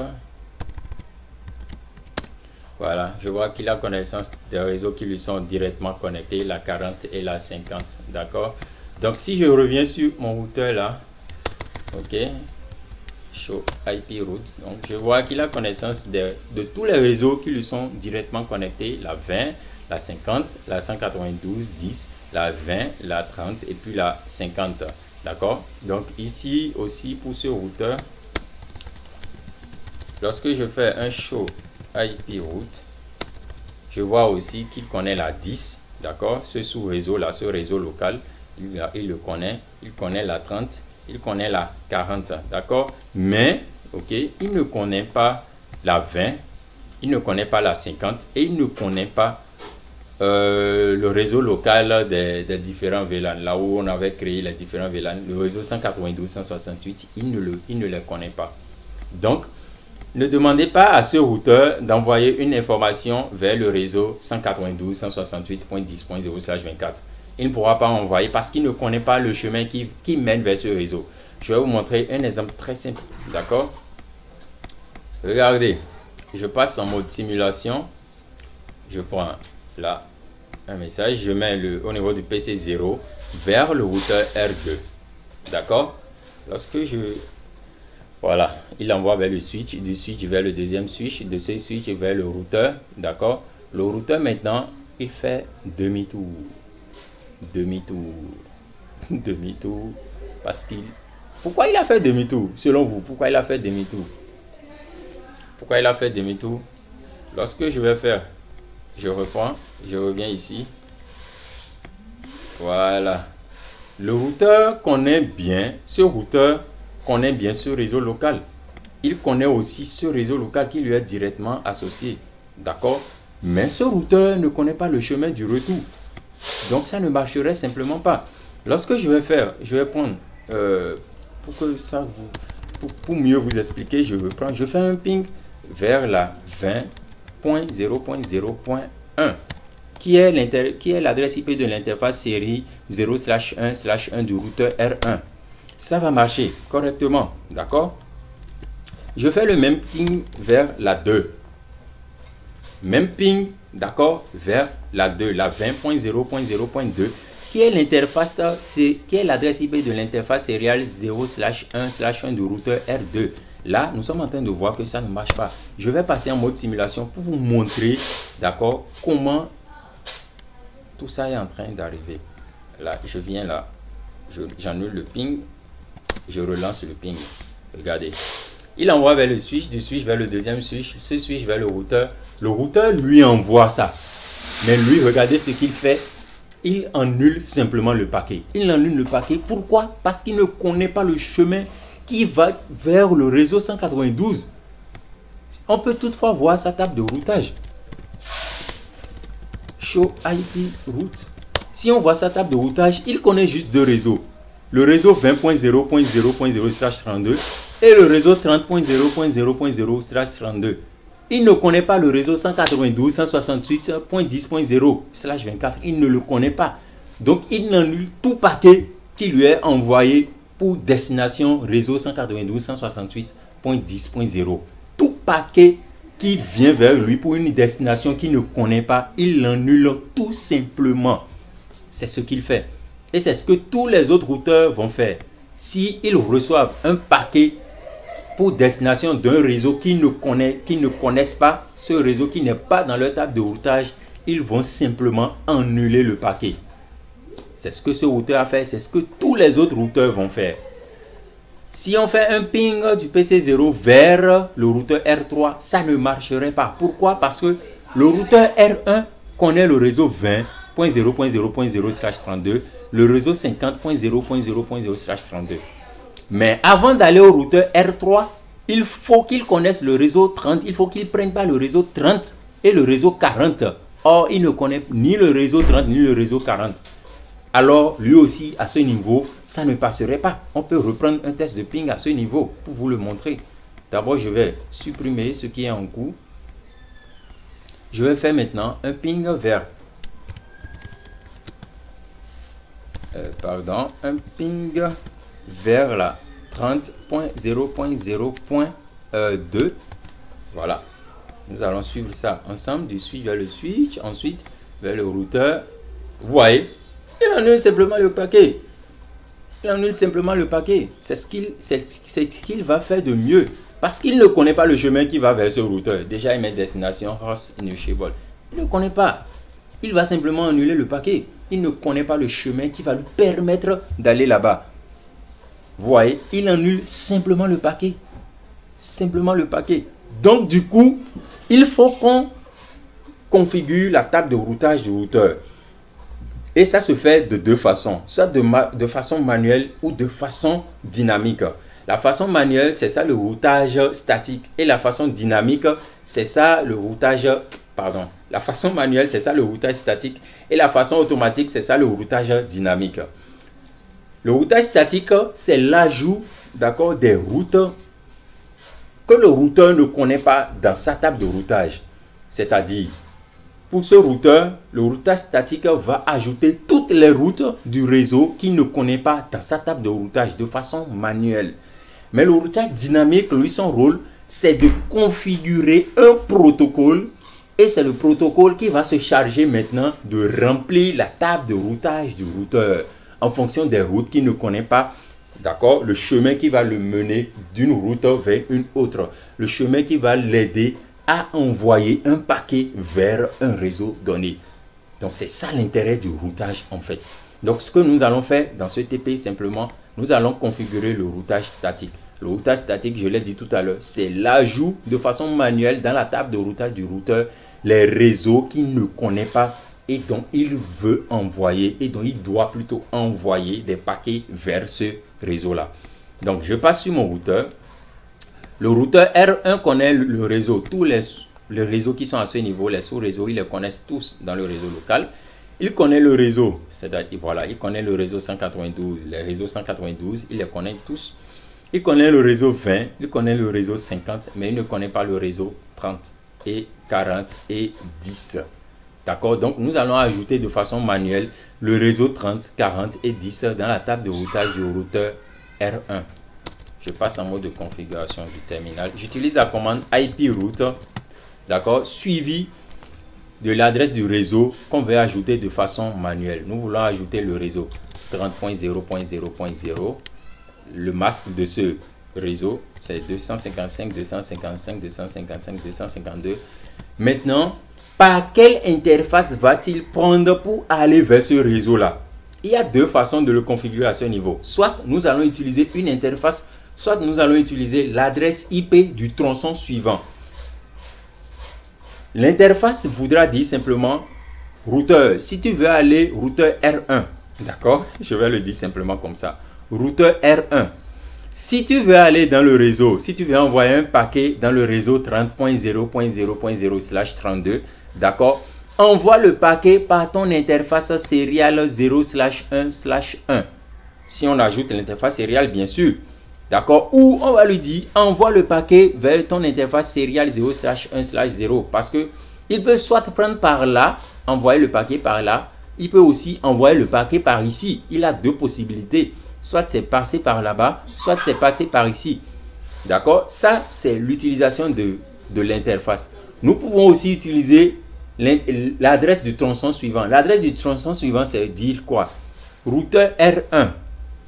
Voilà, je vois qu'il a connaissance des réseaux qui lui sont directement connectés, la 40 et la 50, d'accord. Donc si je reviens sur mon routeur là, ok, show IP route, donc je vois qu'il a connaissance de tous les réseaux qui lui sont directement connectés, la 20, la 50, la 192.10, la 20, la 30 et puis la 50, d'accord. Donc ici aussi pour ce routeur, lorsque je fais un show IP route, je vois aussi qu'il connaît la 10, d'accord, ce sous-réseau là, ce réseau local, il le connaît, il connaît la 30, il connaît la 40, d'accord, mais ok, il ne connaît pas la 20, il ne connaît pas la 50 et il ne connaît pas le réseau local des différents VLAN, là où on avait créé les différents VLAN, le réseau 192.168, il ne les connaît pas. Donc ne demandez pas à ce routeur d'envoyer une information vers le réseau 192.168.10.0/24. Il ne pourra pas envoyer parce qu'il ne connaît pas le chemin qui mène vers ce réseau. Je vais vous montrer un exemple très simple, d'accord. Regardez, je passe en mode simulation. Je prends là un message, je mets au niveau du PC 0, vers le routeur R2. D'accord? Lorsque je... Voilà, il envoie vers le switch, du switch vers le deuxième switch, de ce switch vers le routeur. D'accord? Le routeur maintenant, il fait demi-tour. Demi-tour. Demi-tour. Parce qu'il... Pourquoi il a fait demi-tour? Selon vous, pourquoi il a fait demi-tour? Pourquoi il a fait demi-tour? Lorsque je vais faire, je reprends, je reviens ici. Voilà. Le routeur connaît bien, ce routeur connaît bien ce réseau local. Il connaît aussi ce réseau local qui lui est directement associé. D'accord? Mais ce routeur ne connaît pas le chemin du retour. Donc ça ne marcherait simplement pas. Lorsque je vais faire, je vais prendre, pour que ça vous, pour mieux vous expliquer, je reprends, je fais un ping vers la 20.0.0.1 qui est l'adresse IP de l'interface série 0/1/1 du routeur R1. Ça va marcher correctement, d'accord? Je fais le même ping vers la 2. Même ping, d'accord, vers la 2, la 20.0.0.2, qui est l'interface, qui est l'adresse IP de l'interface sériale 0/1/1 du routeur R2. Là, nous sommes en train de voir que ça ne marche pas. Je vais passer en mode simulation pour vous montrer, d'accord, comment tout ça est en train d'arriver. Là, je viens là, j'annule le ping, je relance le ping. Regardez. Il envoie vers le switch, du switch vers le deuxième switch, ce switch vers le routeur. Le routeur lui envoie ça. Mais lui, regardez ce qu'il fait. Il annule simplement le paquet. Il annule le paquet. Pourquoi? Parce qu'il ne connaît pas le chemin qui va vers le réseau 192. On peut toutefois voir sa table de routage. Show IP route. Si on voit sa table de routage, il connaît juste deux réseaux. Le réseau 20.0.0.0/32 et le réseau 30.0.0.0/32. Il ne connaît pas le réseau 192.168.10.0/24. Il ne le connaît pas. Donc, il annule tout paquet qui lui est envoyé pour destination réseau 192.168.10.0. Tout paquet qui vient vers lui pour une destination qu'il ne connaît pas, il l'annule tout simplement. C'est ce qu'il fait. Et c'est ce que tous les autres routeurs vont faire. S'ils reçoivent un paquet pour destination d'un réseau qu'ils ne connaissent pas, ce réseau qui n'est pas dans leur table de routage, ils vont simplement annuler le paquet. C'est ce que ce routeur a fait, c'est ce que tous les autres routeurs vont faire. Si on fait un ping du PC0 vers le routeur R3, ça ne marcherait pas. Pourquoi? Parce que le routeur R1 connaît le réseau 20.0.0.0/32, le réseau 50.0.0.0/32. Mais avant d'aller au routeur R3, il faut qu'il connaisse le réseau 30. Il faut qu'il prenne pas le réseau 30 et le réseau 40. Or, il ne connaît ni le réseau 30 ni le réseau 40. Alors, lui aussi, à ce niveau, ça ne passerait pas. On peut reprendre un test de ping à ce niveau pour vous le montrer. D'abord, je vais supprimer ce qui est en cours. Je vais faire maintenant un ping vers... un ping vers la 30.0.0.2. Voilà. Nous allons suivre ça ensemble, du switch vers le switch, ensuite vers le routeur. Vous voyez, il annule simplement le paquet. Il annule simplement le paquet. C'est ce qu'il va faire de mieux. Parce qu'il ne connaît pas le chemin qui va vers ce routeur. Déjà, il met destination host initiable. Il ne connaît pas. Il va simplement annuler le paquet. Il ne connaît pas le chemin qui va lui permettre d'aller là-bas. Vous voyez, il annule simplement le paquet. Simplement le paquet. Donc, du coup, il faut qu'on configure la table de routage du routeur. Et ça se fait de deux façons. Soit de façon manuelle ou de façon dynamique. La façon manuelle, c'est ça le routage statique. Et la façon dynamique, c'est ça le routage... Pardon. La façon manuelle, c'est ça le routage statique. Et la façon automatique, c'est ça le routage dynamique. Le routage statique, c'est l'ajout, d'accord, des routes que le routeur ne connaît pas dans sa table de routage. C'est-à-dire, pour ce routeur, le routage statique va ajouter toutes les routes du réseau qu'il ne connaît pas dans sa table de routage de façon manuelle. Mais le routage dynamique, lui, son rôle, c'est de configurer un protocole. Et c'est le protocole qui va se charger maintenant de remplir la table de routage du routeur en fonction des routes qu'il ne connaît pas. D'accord? Le chemin qui va le mener d'une route vers une autre. Le chemin qui va l'aider à envoyer un paquet vers un réseau donné. Donc, c'est ça l'intérêt du routage en fait. Donc, ce que nous allons faire dans ce TP, simplement, nous allons configurer le routage statique. Le routage statique, je l'ai dit tout à l'heure, c'est l'ajout de façon manuelle dans la table de routage du routeur les réseaux qu'il ne connaît pas et dont il veut envoyer et dont il doit plutôt envoyer des paquets vers ce réseau-là. Donc, je passe sur mon routeur. Le routeur R1 connaît le réseau, tous les réseaux qui sont à ce niveau, les sous-réseaux, ils les connaissent tous dans le réseau local. Il connaît le réseau, c'est-à-dire, voilà, il connaît le réseau 192, les réseaux 192, il les connaît tous. Il connaît le réseau 20, il connaît le réseau 50, mais il ne connaît pas le réseau 30 et 40 et 10. D'accord? Donc, nous allons ajouter de façon manuelle le réseau 30, 40 et 10 dans la table de routage du routeur R1. Je passe en mode de configuration du terminal. J'utilise la commande IP route, d'accord, suivi de l'adresse du réseau qu'on veut ajouter de façon manuelle. Nous voulons ajouter le réseau 30.0.0.0. Le masque de ce réseau, c'est 255, 255, 255, 252. Maintenant, par quelle interface va-t-il prendre pour aller vers ce réseau-là? Il y a deux façons de le configurer à ce niveau. Soit nous allons utiliser une interface, soit nous allons utiliser l'adresse IP du tronçon suivant. L'interface voudra dire simplement routeur. Si tu veux aller routeur R1, d'accord? Je vais le dire simplement comme ça. Routeur R1. Si tu veux aller dans le réseau, si tu veux envoyer un paquet dans le réseau 30.0.0.0/32, d'accord? Envoie le paquet par ton interface sériale 0/1/1. Si on ajoute l'interface sériale, bien sûr. D'accord? Ou on va lui dire, envoie le paquet vers ton interface sériale 0/1/0. Parce que il peut soit prendre par là, envoyer le paquet par là. Il peut aussi envoyer le paquet par ici. Il a deux possibilités. Soit c'est passé par là-bas, soit c'est passé par ici. D'accord? Ça, c'est l'utilisation de l'interface. Nous pouvons aussi utiliser l'adresse du tronçon suivant. L'adresse du tronçon suivant, c'est dire quoi? Routeur R1.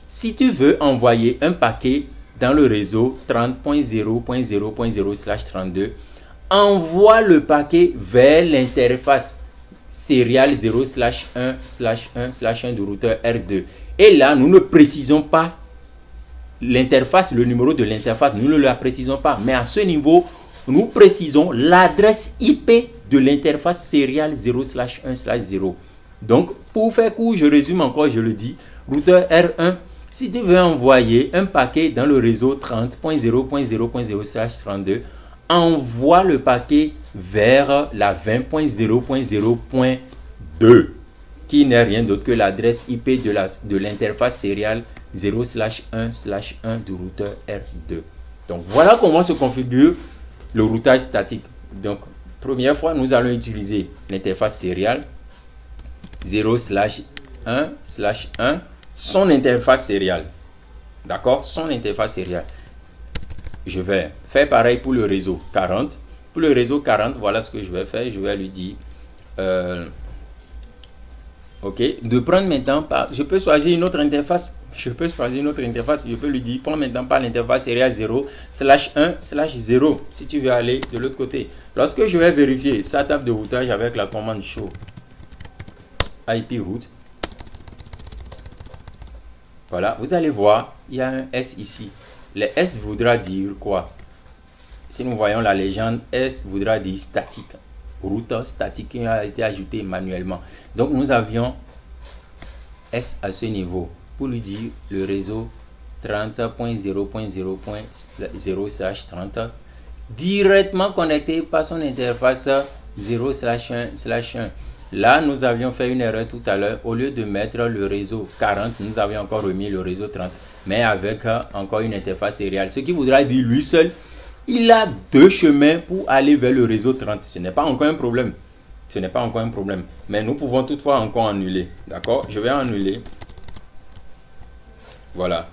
Si tu veux envoyer un paquet dans le réseau 30.0.0.0/32, envoie le paquet vers l'interface sériale 0/1/1/1 du routeur R2. Et là, nous ne précisons pas l'interface, le numéro de l'interface, nous ne la précisons pas. Mais à ce niveau, nous précisons l'adresse IP de l'interface sériale 0/1/0. Donc, pour faire court, je résume encore, je le dis. Routeur R1, si tu veux envoyer un paquet dans le réseau 30.0.0.0/32, envoie le paquet vers la 20.0.0.2. qui n'est rien d'autre que l'adresse IP de l'interface sériale 0/1/1 du routeur R2. Donc, voilà comment se configure le routage statique. Donc, première fois, nous allons utiliser l'interface sériale 0/1/1, son interface sériale. D'accord? Son interface sériale. Je vais faire pareil pour le réseau 40. Pour le réseau 40, voilà ce que je vais faire. Je vais lui dire... ok, de prendre maintenant par, je peux choisir une autre interface, je peux lui dire, prends maintenant par l'interface sériale 0/1/0 si tu veux aller de l'autre côté. Lorsque je vais vérifier sa table de routage avec la commande show IP route, voilà, vous allez voir, il y a un S ici. Le S voudra dire quoi? Si nous voyons la légende, S voudra dire statique. Routeur statique qui a été ajouté manuellement. Donc nous avions S à ce niveau pour lui dire le réseau 30.0.0.0/30 directement connecté par son interface 0/1/1. Là, nous avions fait une erreur tout à l'heure. Au lieu de mettre le réseau 40, nous avions encore remis le réseau 30, mais avec encore une interface sériale. Ce qui voudra dire lui seul, il a deux chemins pour aller vers le réseau 30. Ce n'est pas encore un problème. Ce n'est pas encore un problème. Mais nous pouvons toutefois encore annuler. D'accord? Je vais annuler. Voilà.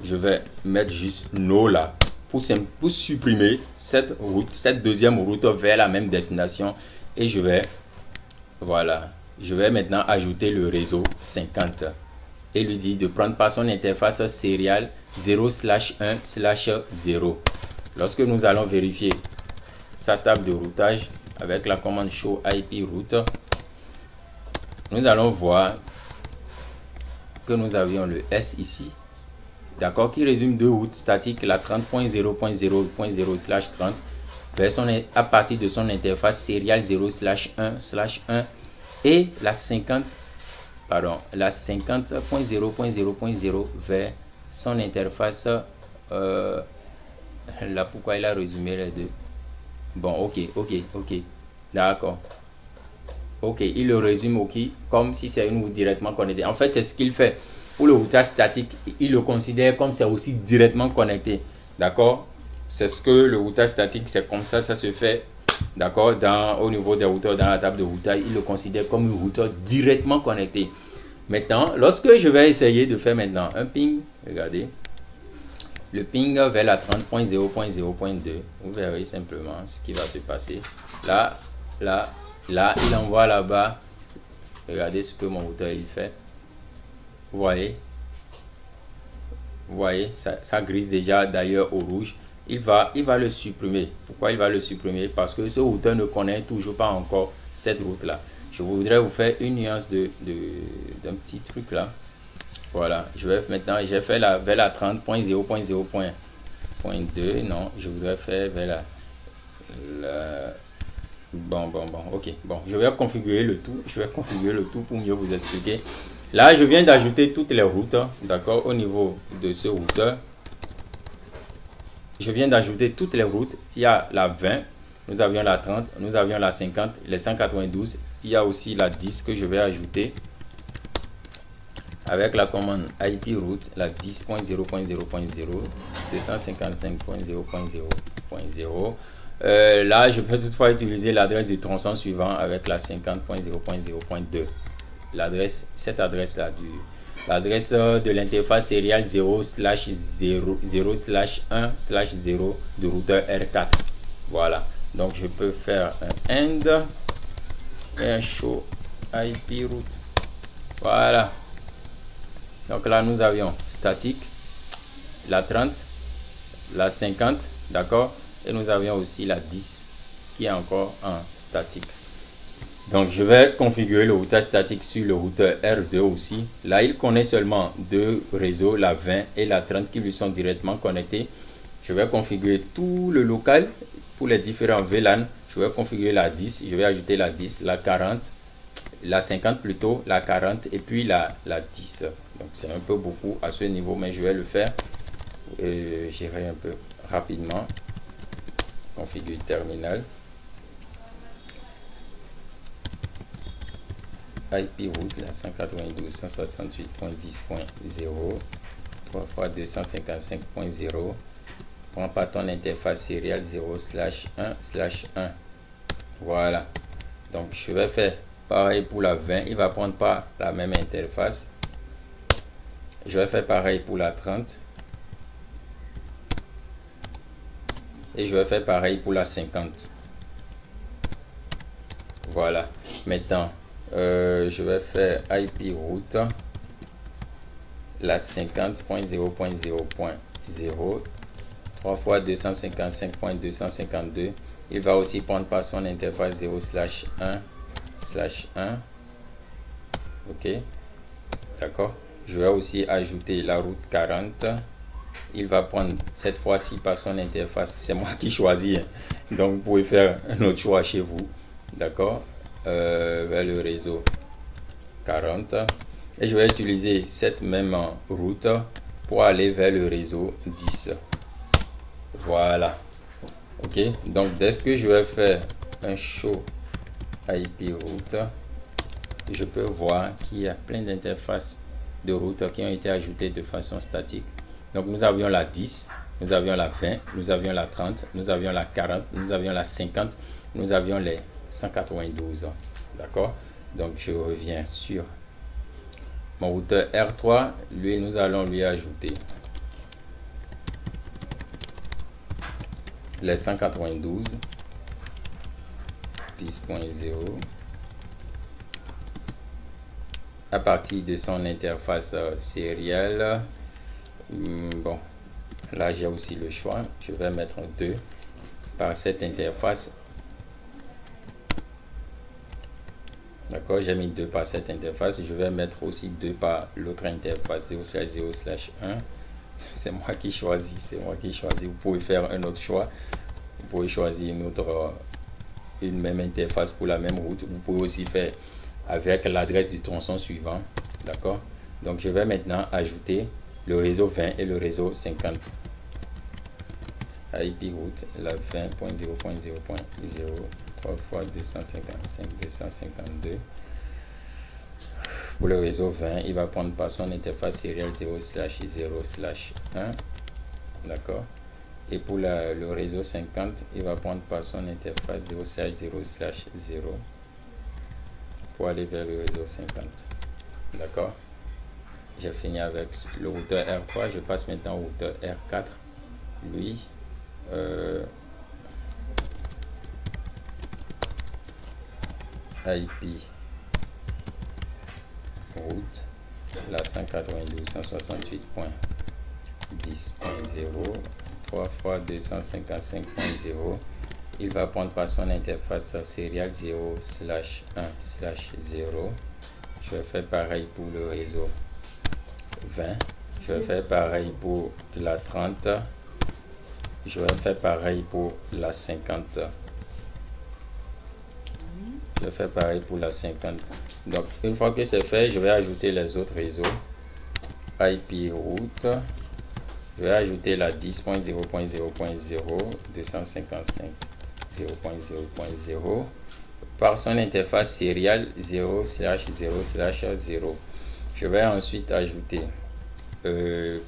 Je vais mettre juste no là. Pour supprimer cette route, cette deuxième route vers la même destination. Et je vais... Voilà. Je vais maintenant ajouter le réseau 50. et lui dit de prendre par son interface serial 0/1/0. Lorsque nous allons vérifier sa table de routage avec la commande show IP route, nous allons voir que nous avions le S ici, d'accord, qui résume deux routes statiques, la 30.0.0.0/30 à partir de son interface serial 0/1/1 et la 50.0.0.0 vers son interface là. Pourquoi il a résumé les deux? Bon, ok, d'accord. Ok, il le résume comme si c'est une route directement connectée. En fait, c'est ce qu'il fait. Pour le routage statique, il le considère comme c'est aussi directement connecté. D'accord? C'est ce que le routage statique, c'est comme ça se fait. D'accord? Au niveau des routeurs, dans la table de routage, il le considère comme un routeur directement connecté. Maintenant, lorsque je vais essayer de faire maintenant un ping, regardez, le ping vers la 30.0.0.2, vous verrez simplement ce qui va se passer. Là, il envoie là-bas. Regardez ce que mon routeur il fait. Vous voyez, ça grise déjà d'ailleurs au rouge. Il va le supprimer. Pourquoi il va le supprimer? Parce que ce routeur ne connaît toujours pas encore cette route là. Je voudrais vous faire une nuance d'un petit truc là. Voilà, j'ai fait vers la 30.0.0.2. non, je voudrais faire vers la bon, ok, bon, je vais configurer le tout pour mieux vous expliquer. Là, je viens d'ajouter toutes les routes, d'accord, au niveau de ce routeur. Je viens d'ajouter toutes les routes. Il y a la 20, nous avions la 30, nous avions la 50, les 192. Il y a aussi la 10 que je vais ajouter avec la commande IP route, la 10.0.0.0, 255.0.0.0. Là, je peux toutefois utiliser l'adresse du tronçon suivant avec la 50.0.0.2. Cette adresse-là, l'adresse de l'interface serial 0/0/1/0 du routeur R4. Voilà. Donc, je peux faire un end et un show IP route. Voilà. Donc là, nous avions statique, la 30, la 50, d'accord, et nous avions aussi la 10 qui est encore en statique. Donc, je vais configurer le routage statique sur le routeur R2 aussi. Là, il connaît seulement deux réseaux, la 20 et la 30 qui lui sont directement connectés. Je vais configurer tout le local pour les différents VLAN. Je vais configurer la 10, je vais ajouter la 10, la 40, la 50 plutôt, la 40 et puis la 10. Donc, c'est un peu beaucoup à ce niveau, mais je vais le faire. J'irai un peu rapidement. Configure terminal. IP route, la 192.168.10.0, 3 fois 255.0. Prends pas ton interface serial 0/1/1. Voilà. Donc, je vais faire pareil pour la 20. Il va prendre pas la même interface. Je vais faire pareil pour la 30. Et je vais faire pareil pour la 50. Voilà. Maintenant, je vais faire IP route, la 50.0.0.0, 3 fois 255.252. Il va aussi prendre par son interface 0/1/1. Ok. D'accord. Je vais aussi ajouter la route 40. Il va prendre cette fois-ci par son interface. C'est moi qui choisis. Donc, vous pouvez faire un autre choix chez vous. D'accord. Vers le réseau 40. Et je vais utiliser cette même route pour aller vers le réseau 10. Voilà. Ok. Donc, dès que je vais faire un show IP route, je peux voir qu'il y a plein d'interfaces de routes qui ont été ajoutées de façon statique. Donc, nous avions la 10, nous avions la 20, nous avions la 30, nous avions la 40, nous avions la 50, nous avions les 192. D'accord? Donc, je reviens sur mon routeur R3. Lui, nous allons lui ajouter les 192, 10.0, à partir de son interface sérielle. Bon, là j'ai aussi le choix. Je vais mettre 2 par cette interface. D'accord, j'ai mis 2 par cette interface. Je vais mettre aussi 2 par l'autre interface 0/0/1. C'est moi qui choisis, c'est moi qui choisis. Vous pouvez faire un autre choix. Vous pouvez choisir une même interface pour la même route. Vous pouvez aussi faire avec l'adresse du tronçon suivant. D'accord. Donc je vais maintenant ajouter le réseau 20 et le réseau 50. IP route, la 20.0.0.0, 3 fois 255.252. Pour le réseau 20, il va prendre par son interface sérielle 0/0/1. D'accord. Et pour le réseau 50, il va prendre par son interface 0/0/0 pour aller vers le réseau 50. D'accord. J'ai fini avec le routeur R3. Je passe maintenant au routeur R4. Lui, IP route, la 192.168.10.0, 3 fois 255.0. Il va prendre par son interface sérielle 0/1/0. Je vais faire pareil pour le réseau 20. Je vais faire pareil pour la 30. Je vais faire pareil pour la 50. Je vais faire pareil pour la 50. Donc, une fois que c'est fait, je vais ajouter les autres réseaux. IP route. Je vais ajouter la 10.0.0.0, 255.0.0.0 par son interface sérielle 0/0/0. Je vais ensuite ajouter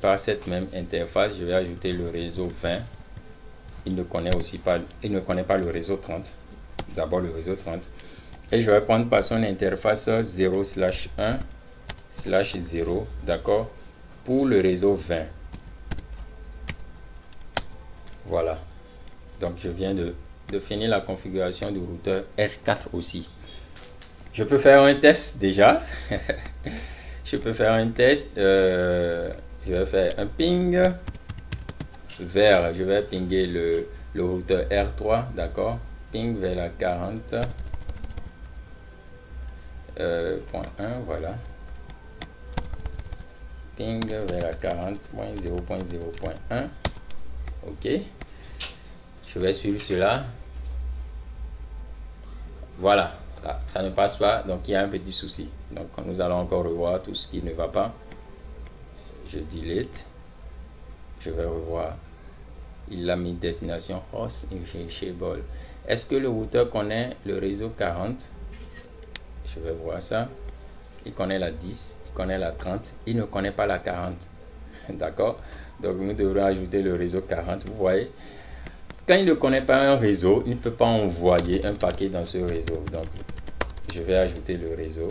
par cette même interface, je vais ajouter le réseau 20. Il ne connaît pas le réseau 30. D'abord le réseau 30. Et je vais prendre par son interface 0/1/0, d'accord, pour le réseau 20. Voilà. Donc je viens de finir la configuration du routeur R4 aussi. Je peux faire un test déjà. Je peux faire un test. Je vais faire un ping vers, je vais pinguer le routeur R3, d'accord. Ping vers la 40.1, voilà. Ping vers la 40.0.0.1. Ok. Je vais suivre cela. Voilà. Là, ça ne passe pas, donc il y a un petit souci. Donc nous allons encore revoir tout ce qui ne va pas. Je delete. Je vais revoir. Il a mis destination host initiable. Est-ce que le routeur connaît le réseau 40? Je vais voir ça. Il connaît la 10, il connaît la 30, il ne connaît pas la 40. D'accord? Donc nous devrons ajouter le réseau 40. Vous voyez, quand il ne connaît pas un réseau, il ne peut pas envoyer un paquet dans ce réseau. Donc je vais ajouter le réseau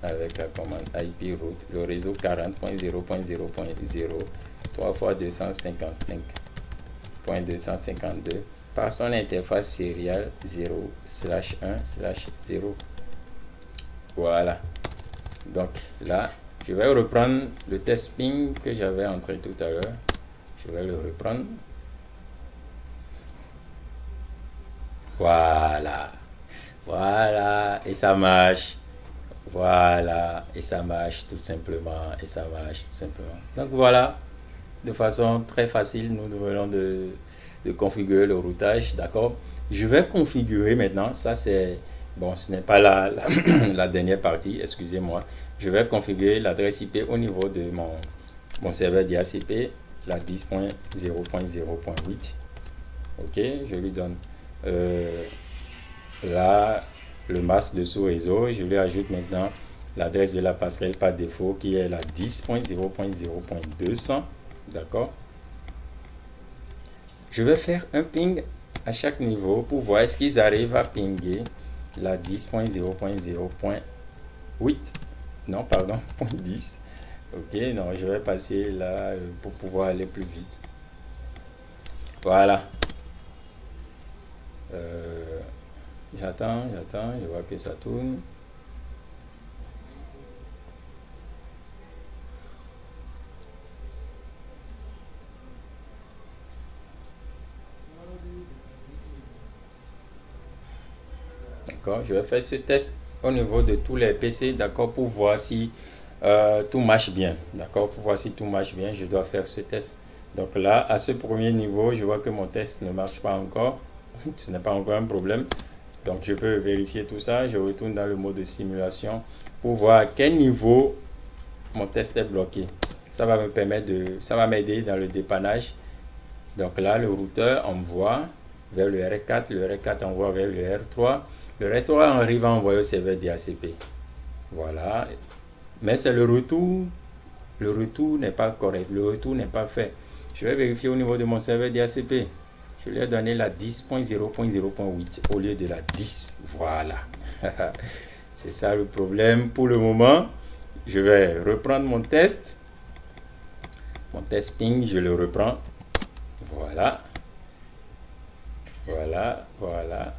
avec la commande IP route, le réseau 40.0.0.0, 3 fois 255.252 par son interface sérielle 0/1/0. Voilà. Donc là, je vais reprendre le test ping que j'avais entré tout à l'heure. Je vais le reprendre. Voilà. Voilà. Et ça marche. Voilà. Et ça marche tout simplement. Et ça marche tout simplement. Donc voilà. De façon très facile, nous venons de configurer le routage. D'accord. Je vais configurer maintenant. Ça c'est... Bon, ce n'est pas la dernière partie. Excusez-moi. Je vais configurer l'adresse IP au niveau de mon serveur DHCP. La 10.0.0.8. Ok. Je lui donne... là, le masque de sous-réseau, je lui ajoute maintenant l'adresse de la passerelle par défaut qui est la 10.0.0.200. D'accord. Je vais faire un ping à chaque niveau pour voir est-ce qu'ils arrivent à pinguer la 10.0.0.8. Non, pardon, .10. Ok, non, je vais passer là pour pouvoir aller plus vite. Voilà. J'attends, je vois que ça tourne. D'accord, je vais faire ce test au niveau de tous les PC, d'accord, pour voir si tout marche bien. D'accord, pour voir si tout marche bien, je dois faire ce test. Donc là, à ce premier niveau, je vois que mon test ne marche pas encore. Ce n'est pas encore un problème. Donc je peux vérifier tout ça. Je retourne dans le mode de simulation pour voir à quel niveau mon test est bloqué. Ça va me permettre ça va m'aider dans le dépannage. Donc là, le routeur envoie vers le R4, le R4 envoie vers le R3. Le R3 arrive à envoyer au serveur DHCP. Voilà. Mais c'est le retour. Le retour n'est pas correct. Le retour n'est pas fait. Je vais vérifier au niveau de mon serveur DHCP. Je lui ai donné la 10.0.0.8 au lieu de la 10. Voilà. C'est ça le problème pour le moment. Je vais reprendre mon test. Mon test ping, je le reprends. Voilà. Voilà. Voilà.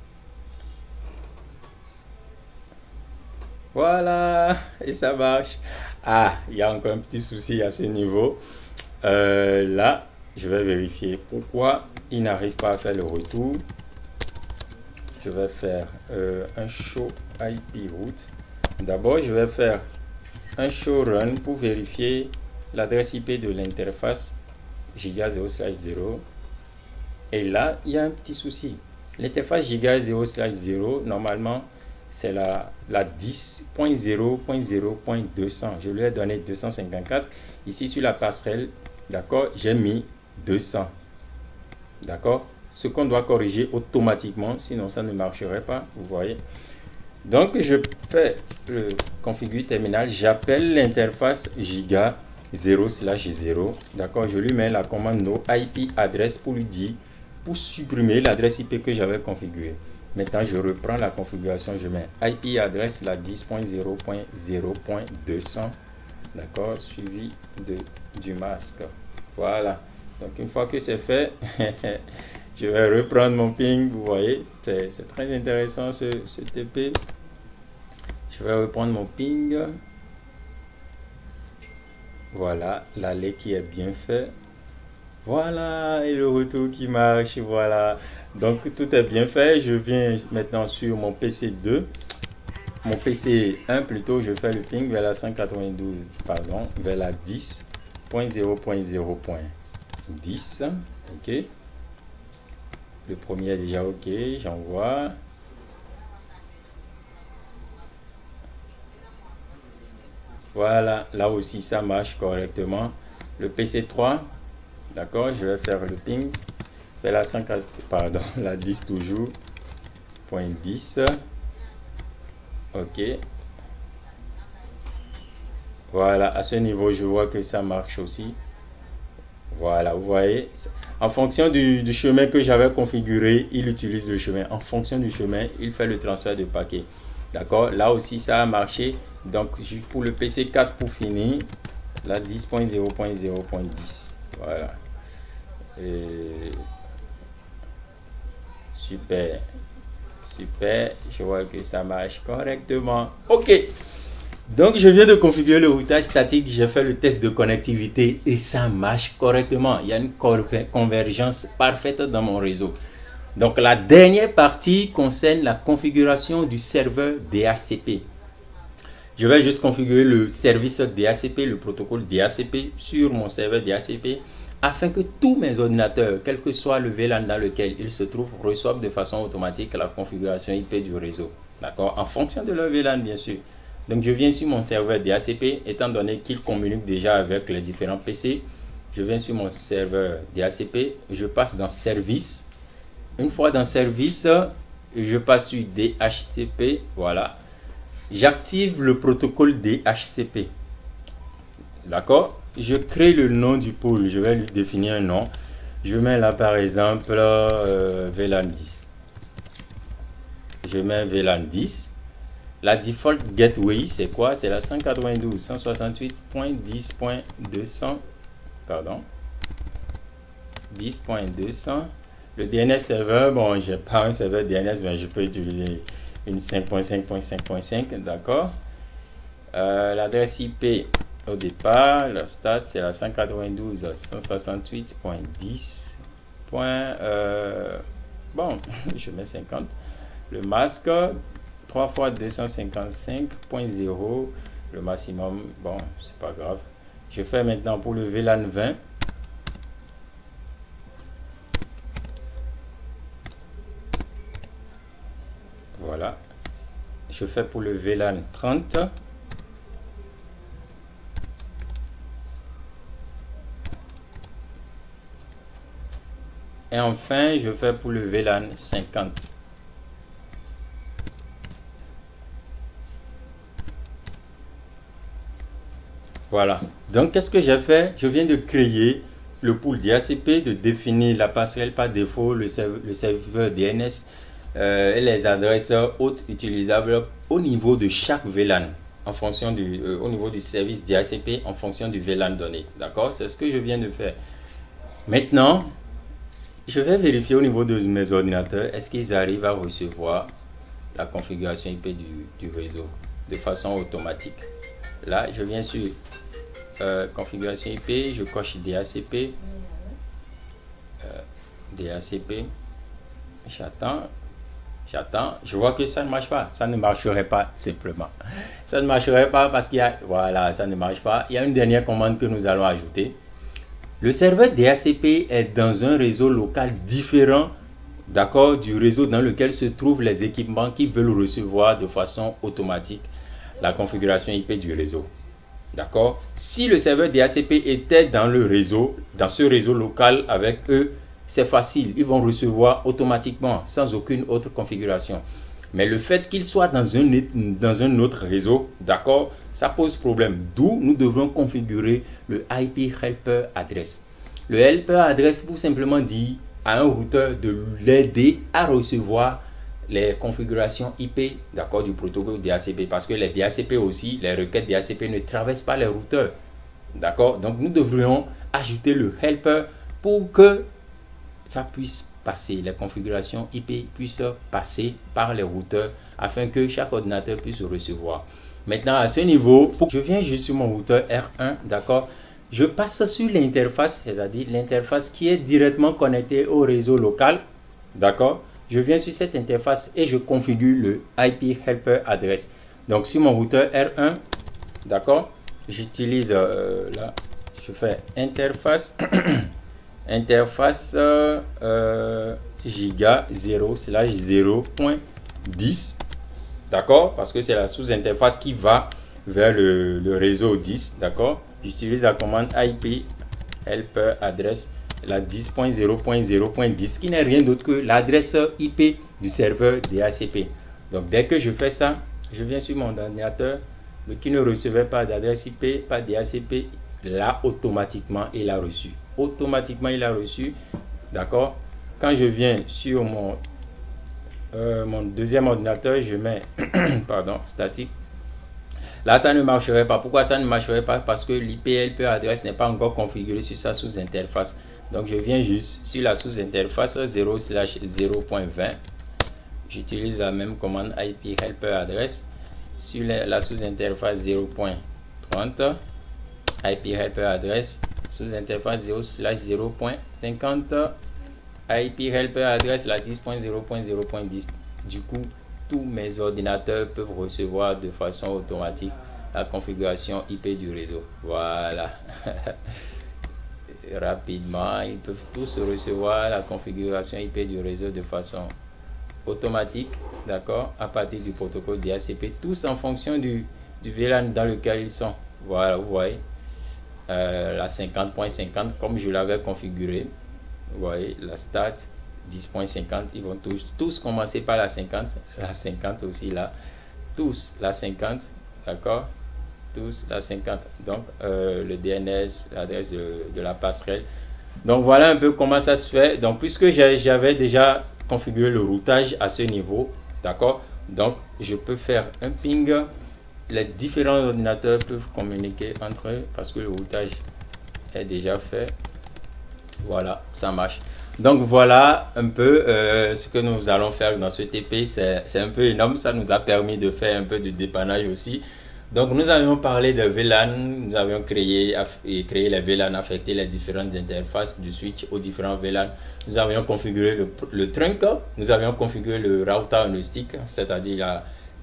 Voilà. Et ça marche. Ah, il y a encore un petit souci à ce niveau. Là, je vais vérifier pourquoi il n'arrive pas à faire le retour. Je vais faire un show IP route. D'abord, je vais faire un show run pour vérifier l'adresse IP de l'interface giga 0/0. Et là, il y a un petit souci. L'interface giga 0/0, normalement, c'est la 10.0.0.200. Je lui ai donné 254. Ici, sur la passerelle, d'accord, j'ai mis 200. D'accord? Ce qu'on doit corriger automatiquement, sinon ça ne marcherait pas, vous voyez. Donc, je fais le configure terminal, j'appelle l'interface giga 0/0. D'accord? Je lui mets la commande no IP adresse pour lui dire, pour supprimer l'adresse IP que j'avais configurée. Maintenant, je reprends la configuration, je mets IP adresse la 10.0.0.200, d'accord, suivi du masque. Voilà. Donc, une fois que c'est fait, je vais reprendre mon ping. Vous voyez, c'est très intéressant ce TP. Je vais reprendre mon ping. Voilà, l'aller qui est bien fait. Voilà, et le retour qui marche, voilà. Donc, tout est bien fait. Je viens maintenant sur mon PC 2. Mon PC 1 plutôt, je fais le ping vers la 192, pardon, vers la 10.0.0.10. OK. Le premier est déjà OK, j'envoie. Voilà, là aussi ça marche correctement. Le PC 3, d'accord, je vais faire le ping vers la 104, pardon, la 10 toujours, point 10. OK. Voilà, à ce niveau, je vois que ça marche aussi. Voilà, vous voyez, en fonction du chemin que j'avais configuré, il utilise le chemin. En fonction du chemin, il fait le transfert de paquet. D'accord, là aussi, ça a marché. Donc, pour le PC 4, pour finir, la 10.0.0.10. Voilà. Super. Super. Je vois que ça marche correctement. OK. Donc, je viens de configurer le routage statique. J'ai fait le test de connectivité et ça marche correctement. Il y a une convergence parfaite dans mon réseau. Donc, la dernière partie concerne la configuration du serveur DHCP. Je vais juste configurer le service DHCP, le protocole DHCP sur mon serveur DHCP afin que tous mes ordinateurs, quel que soit le VLAN dans lequel ils se trouvent, reçoivent de façon automatique la configuration IP du réseau. D'accord? En fonction de leur VLAN, bien sûr. Donc, je viens sur mon serveur DHCP, étant donné qu'il communique déjà avec les différents PC. Je viens sur mon serveur DHCP, je passe dans Service. Une fois dans Service, je passe sur DHCP, voilà. J'active le protocole DHCP. D'accord? Je crée le nom du pôle, je vais lui définir un nom. Je mets là par exemple VLAN 10. Je mets VLAN 10. La default gateway, c'est quoi? C'est la 192.168.10.200. Pardon. 10.200. Le DNS serveur, bon, j'ai pas un serveur DNS, mais je peux utiliser une 5.5.5.5, d'accord. L'adresse IP au départ, la stat, c'est la 192.168.10. Bon, je mets 50. Le masque, 3 fois 255.0, le maximum, bon, c'est pas grave. Je fais maintenant pour le VLAN 20. Voilà. Je fais pour le VLAN 30. Et enfin, je fais pour le VLAN 50. Voilà. Donc, qu'est-ce que j'ai fait? Je viens de créer le pool DHCP, de définir la passerelle par défaut, le serveur DNS et les adresses hôtes utilisables au niveau de chaque VLAN, en fonction au niveau du service DHCP, en fonction du VLAN donné. D'accord? C'est ce que je viens de faire. Maintenant, je vais vérifier au niveau de mes ordinateurs, est-ce qu'ils arrivent à recevoir la configuration IP du réseau de façon automatique. Là, je viens sur configuration IP, je coche DHCP. DHCP. J'attends. Je vois que ça ne marche pas. Ça ne marcherait pas simplement. Ça ne marcherait pas parce qu'il y a... Voilà, ça ne marche pas. Il y a une dernière commande que nous allons ajouter. Le serveur DHCP est dans un réseau local différent, d'accord, du réseau dans lequel se trouvent les équipements qui veulent recevoir de façon automatique la configuration IP du réseau. D'accord? Si le serveur DHCP était dans le réseau, dans ce réseau local avec eux, c'est facile. Ils vont recevoir automatiquement, sans aucune autre configuration. Mais le fait qu'il soit dans un autre réseau, d'accord, ça pose problème. D'où nous devrons configurer le IP Helper Address. Le Helper Address pour simplement dire à un routeur de l'aider à recevoir les configurations IP, d'accord, du protocole DHCP. Parce que les DHCP aussi, les requêtes DHCP ne traversent pas les routeurs. D'accord? Donc nous devrions ajouter le Helper pour que ça puisse passer, les configurations IP puissent passer par les routeurs afin que chaque ordinateur puisse recevoir. Maintenant, à ce niveau, je viens juste sur mon routeur R1, d'accord, je passe sur l'interface, c'est-à-dire l'interface qui est directement connectée au réseau local, d'accord. Je viens sur cette interface et je configure le IP Helper Address. Donc, sur mon routeur R1, d'accord, j'utilise là, je fais interface. Interface giga 0/0.10, d'accord, parce que c'est la sous-interface qui va vers le réseau 10, d'accord. J'utilise la commande IP Helper Address, la 10.0.0.10, qui n'est rien d'autre que l'adresse IP du serveur DHCP. Donc dès que je fais ça, je viens sur mon ordinateur, le qui ne recevait pas d'adresse IP, pas DHCP, là automatiquement il a reçu. Automatiquement il a reçu, d'accord. Quand je viens sur mon deuxième ordinateur, je mets pardon, statique. Là ça ne marcherait pas. Pourquoi ça ne marcherait pas? Parce que l'IP Helper Address n'est pas encore configuré sur sa sous-interface. Donc je viens juste sur la sous-interface 0/0.20. J'utilise la même commande IP Helper Address sur la sous-interface 0.30. IP Helper Address sous-interface 0/0.50. IP Helper Address la 10.0.0.10. Du coup, tous mes ordinateurs peuvent recevoir de façon automatique la configuration IP du réseau. Voilà. Rapidement, ils peuvent tous recevoir la configuration IP du réseau de façon automatique, d'accord, à partir du protocole DHCP, tous en fonction du VLAN dans lequel ils sont. Voilà, vous voyez. La 50.50 comme je l'avais configuré. Vous voyez, la start 10.50, ils vont tous commencer par la 50 aussi là, tous la 50, d'accord, tous la 50. Donc le DNS, l'adresse de la passerelle. Donc voilà un peu comment ça se fait. Donc puisque j'avais déjà configuré le routage à ce niveau, d'accord, donc je peux faire un ping. Les différents ordinateurs peuvent communiquer entre eux parce que le routage est déjà fait. Voilà, ça marche. Donc voilà un peu ce que nous allons faire dans ce TP. C'est un peu énorme, ça nous a permis de faire un peu de dépannage aussi. Donc nous avions parlé de VLAN, nous avions créé les VLAN, affecté les différentes interfaces du switch aux différents VLAN. Nous avions configuré le trunk, nous avions configuré le router on stick, c'est-à-dire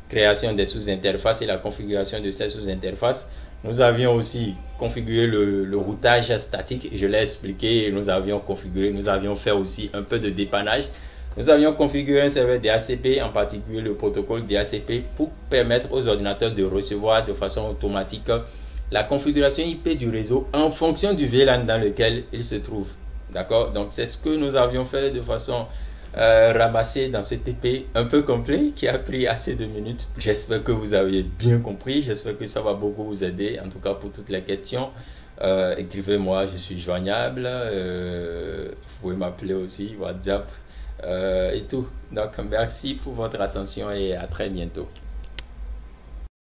création des sous-interfaces et la configuration de ces sous-interfaces. Nous avions aussi configuré le routage statique, je l'ai expliqué, nous avions configuré, nous avions fait aussi un peu de dépannage. Nous avions configuré un serveur DHCP, en particulier le protocole DHCP, pour permettre aux ordinateurs de recevoir de façon automatique la configuration IP du réseau en fonction du VLAN dans lequel il se trouve. D'accord? Donc c'est ce que nous avions fait de façon ramassée dans ce TP un peu complet qui a pris assez de minutes. J'espère que vous avez bien compris, j'espère que ça va beaucoup vous aider, en tout cas pour toutes les questions. Écrivez-moi, je suis joignable, vous pouvez m'appeler aussi, WhatsApp et tout. Donc merci pour votre attention et à très bientôt.